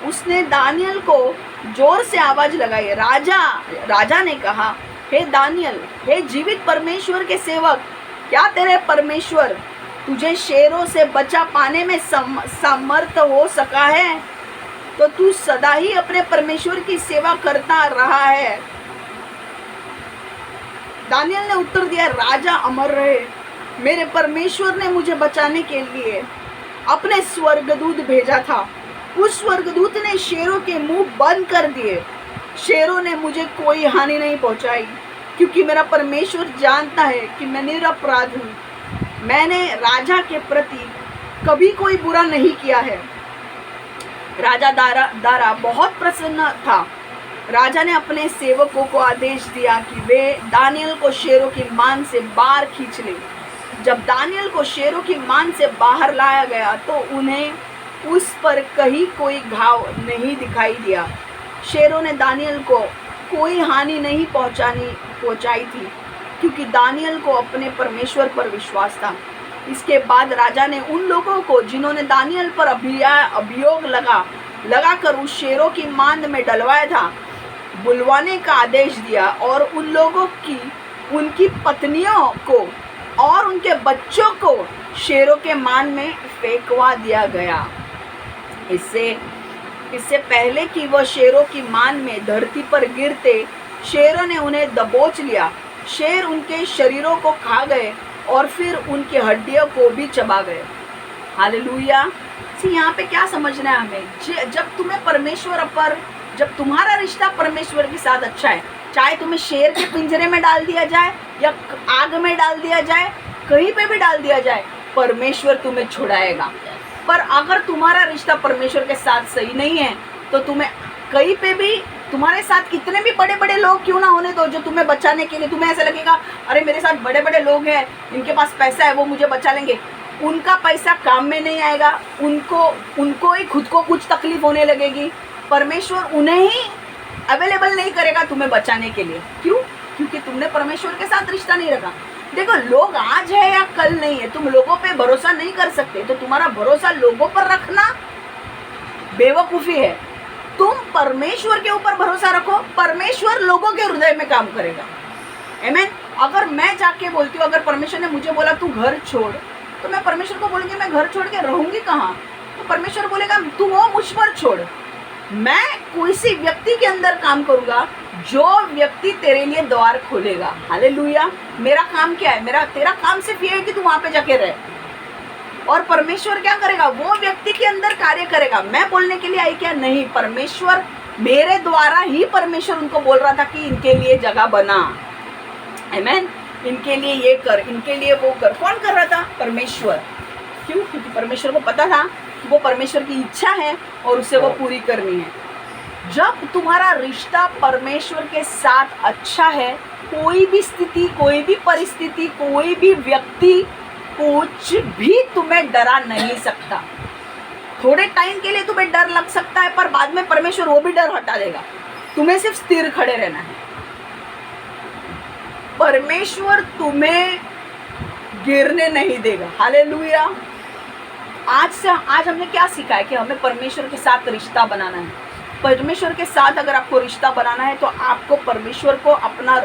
उसने दानियल को जोर से आवाज लगाई। राजा ने कहा, हे दानियल, हे जीवित परमेश्वर के सेवक, क्या तेरे परमेश्वर तुझे शेरों से बचा पाने में समर्थ हो सका है? तो तू सदा ही अपने परमेश्वर की सेवा करता रहा है। दानियल ने उत्तर दिया, राजा अमर रहे, मेरे परमेश्वर ने मुझे बचाने के लिए अपने स्वर्गदूत भेजा था। उस स्वर्गदूत ने शेरों के मुंह बंद कर दिए। शेरों ने मुझे कोई हानि नहीं पहुंचाई, क्योंकि मेरा परमेश्वर जानता है कि मैं निरपराध हूँ। मैंने राजा के प्रति कभी कोई बुरा नहीं किया है। राजा दारा बहुत प्रसन्न था। राजा ने अपने सेवकों को आदेश दिया कि वे दानियल को शेरों की मान से बाहर खींच लें। जब दानियल को शेरों की मान से बाहर लाया गया तो उन्हें उस पर कहीं कोई घाव नहीं दिखाई दिया। शेरों ने दानियल को कोई हानि नहीं पहुंचाई थी, क्योंकि दानियल को अपने परमेश्वर पर विश्वास था। इसके बाद राजा ने उन लोगों को जिन्होंने दानियल पर अभियोग लगाकर उस शेरों की मांद में डलवाया था, बुलवाने का आदेश दिया और उन लोगों की, उनकी पत्नियों को और उनके बच्चों को शेरों के मान में फेंकवा दिया गया। इससे पहले कि वह शेरों की मान में धरती पर गिरते, शेरों ने उन्हें दबोच लिया। शेर उनके शरीरों को खा गए और फिर उनकी हड्डियों को भी चबा गए। हालेलुया। यहाँ पे क्या समझना है हमें? जब तुम्हारा रिश्ता परमेश्वर के साथ अच्छा है, चाहे तुम्हें शेर के पिंजरे में डाल दिया जाए या आग में डाल दिया जाए, कहीं पे भी डाल दिया जाए, परमेश्वर तुम्हें छुड़ाएगा। पर अगर तुम्हारा रिश्ता परमेश्वर के साथ सही नहीं है तो तुम्हें कहीं पे भी, तुम्हारे साथ कितने भी बड़े बड़े लोग क्यों ना होने दो, जो तुम्हें बचाने के लिए, तुम्हें ऐसा लगेगा अरे मेरे साथ बड़े बड़े लोग हैं, इनके पास पैसा है, वो मुझे बचा लेंगे, उनका पैसा काम में नहीं आएगा। उनको ही खुद को कुछ तकलीफ होने लगेगी। परमेश्वर उन्हें ही अवेलेबल नहीं करेगा तुम्हें बचाने के लिए। क्यों? क्योंकि तुमने परमेश्वर के साथ रिश्ता नहीं रखा। देखो, लोग आज है या कल नहीं है, तुम लोगों पे भरोसा नहीं कर सकते, तो तुम्हारा भरोसा लोगों पर रखना बेवकूफ़ी है। तुम परमेश्वर के ऊपर भरोसा रखो, परमेश्वर लोगों के हृदय में काम करेगा। आमीन। अगर मैं जाके बोलती हूँ, अगर परमेश्वर ने मुझे बोला तू घर छोड़, तो मैं परमेश्वर को बोलूँगी मैं घर छोड़ के रहूँगी कहाँ? तो परमेश्वर बोलेगा तू वो मुझ पर छोड़। मैं किसी व्यक्ति के अंदर काम करूँगा, जो व्यक्ति तेरे लिए द्वार खोलेगा। हालेलुया। मेरा काम क्या है? तेरा काम सिर्फ ये है कि तू वहाँ पे जाके रहे, और परमेश्वर क्या करेगा? वो व्यक्ति के अंदर कार्य करेगा। मैं बोलने के लिए आई क्या? नहीं, परमेश्वर मेरे द्वारा ही, परमेश्वर उनको बोल रहा था कि इनके लिए जगह बना, आमीन, इनके लिए ये कर, इनके लिए वो कर। कौन कर रहा था? परमेश्वर। क्यों? क्योंकि परमेश्वर को पता था कि वो परमेश्वर की इच्छा है और उसे वो पूरी करनी है। जब तुम्हारा रिश्ता परमेश्वर के साथ अच्छा है, कोई भी स्थिति, कोई भी परिस्थिति, कोई भी व्यक्ति, कुछ भी तुम्हें डरा नहीं सकता। थोड़े टाइम के लिए तुम्हें डर लग सकता है, पर बाद में परमेश्वर वो भी डर हटा देगा। तुम्हें सिर्फ स्थिर खड़े रहना है। परमेश्वर तुम्हें गिरने नहीं देगा। हालेलुया। आज हमने क्या सीखा है? कि हमें परमेश्वर के साथ रिश्ता बनाना है। परमेश्वर के साथ अगर आपको रिश्ता बनाना है तो आपको परमेश्वर को अपना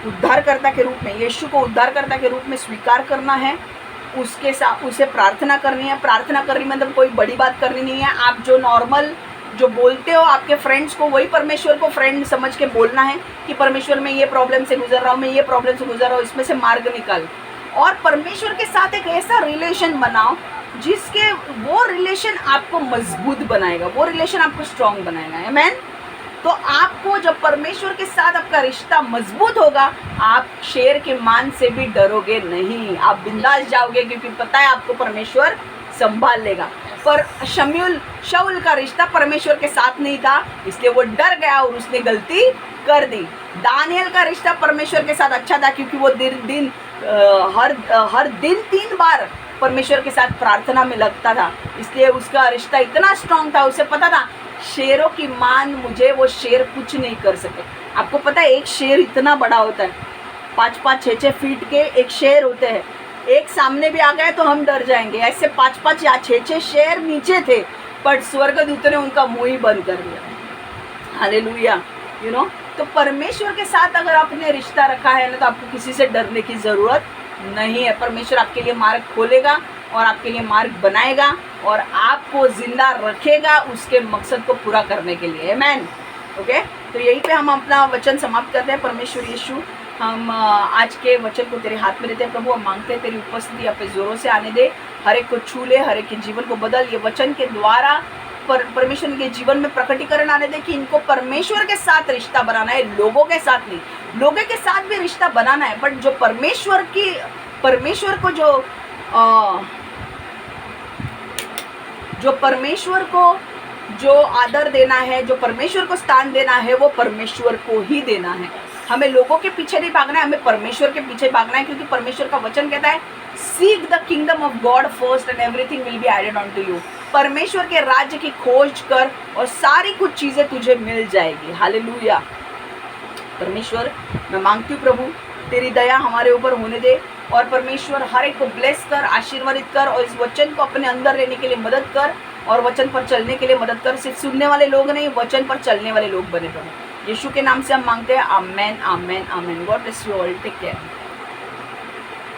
उद्धारकर्ता के रूप में, यीशु को उद्धारकर्ता के रूप में स्वीकार करना है उसके साथ उसे प्रार्थना करनी है। प्रार्थना करनी मतलब कोई बड़ी बात करनी नहीं है। आप जो नॉर्मल जो बोलते हो आपके फ्रेंड्स को, वही परमेश्वर को फ्रेंड समझ के बोलना है कि परमेश्वर मैं ये प्रॉब्लम से गुजर रहा हूँ, मैं ये प्रॉब्लम से गुजर रहा हूँ, इसमें से मार्ग निकाल। और परमेश्वर के साथ एक ऐसा रिलेशन बनाओ जिसके वो रिलेशन आपको मजबूत बनाएगा, वो रिलेशन आपको स्ट्रांग बनाएगा। आमेन। तो आपको जब परमेश्वर के साथ आपका रिश्ता मजबूत होगा, आप शेर के मान से भी डरोगे नहीं, आप बिंदास जाओगे, क्योंकि पता है आपको परमेश्वर संभाल लेगा। पर शाऊल का रिश्ता परमेश्वर के साथ नहीं था, इसलिए वो डर गया और उसने गलती कर दी। दानियल का रिश्ता परमेश्वर के साथ अच्छा था, क्योंकि वो हर दिन 3 बार परमेश्वर के साथ प्रार्थना में लगता था, इसलिए उसका रिश्ता इतना स्ट्रांग था। उसे पता था शेरों की मान मुझे वो शेर कुछ नहीं कर सके। आपको पता है एक शेर इतना बड़ा होता है, 5-5, 6-6 फीट के एक शेर होते हैं। एक सामने भी आ गए तो हम डर जाएंगे। ऐसे 5-5 या 6-6 शेर नीचे थे, पर स्वर्गदूत ने उनका मुंह ही बंद कर दिया। हालेलुया। यू नो, तो परमेश्वर के साथ अगर आपने रिश्ता रखा है ना, तो आपको किसी से डरने की ज़रूरत नहीं है। परमेश्वर आपके लिए मार्ग खोलेगा और आपके लिए मार्ग बनाएगा और आपको जिंदा रखेगा उसके मकसद को पूरा करने के लिए। आमेन। ओके, तो यहीं पे हम अपना वचन समाप्त करते हैं। परमेश्वर यीशु, हम आज के वचन को तेरे हाथ में देते हैं प्रभु। हम मांगते हैं तेरी उपस्थिति आप पे जोरों से आने दे, हर एक को छू ले, हर एक के जीवन को बदल। ये वचन के द्वारा परमेश्वर के जीवन में प्रकटीकरण आने दे कि इनको परमेश्वर के साथ रिश्ता बनाना है, लोगों के साथ नहीं। लोगों के साथ भी रिश्ता बनाना है, बट जो परमेश्वर को जो आदर देना है, जो परमेश्वर को स्थान देना है, वो परमेश्वर को ही देना है। हमें लोगों के पीछे नहीं भागना है, हमें परमेश्वर के पीछे भागना है, क्योंकि परमेश्वर का वचन कहता है seek the kingdom of God first and everything will be added on to you. परमेश्वर के राज्य की खोज कर और सारी कुछ चीज़ें तुझे मिल जाएगी। हालेलुया। परमेश्वर, मैं मांगती हूँ प्रभु तेरी दया हमारे ऊपर होने दे, और परमेश्वर हर एक को ब्लेस कर, आशीर्वादित कर, और इस वचन को अपने अंदर लेने के लिए मदद कर और वचन पर चलने के लिए मदद कर। सिर्फ सुनने वाले लोग नहीं, वचन पर चलने वाले लोग बने प्रभु। यीशु के नाम से हम मांगते हैं। Amen, amen, amen. God bless you all. Take care.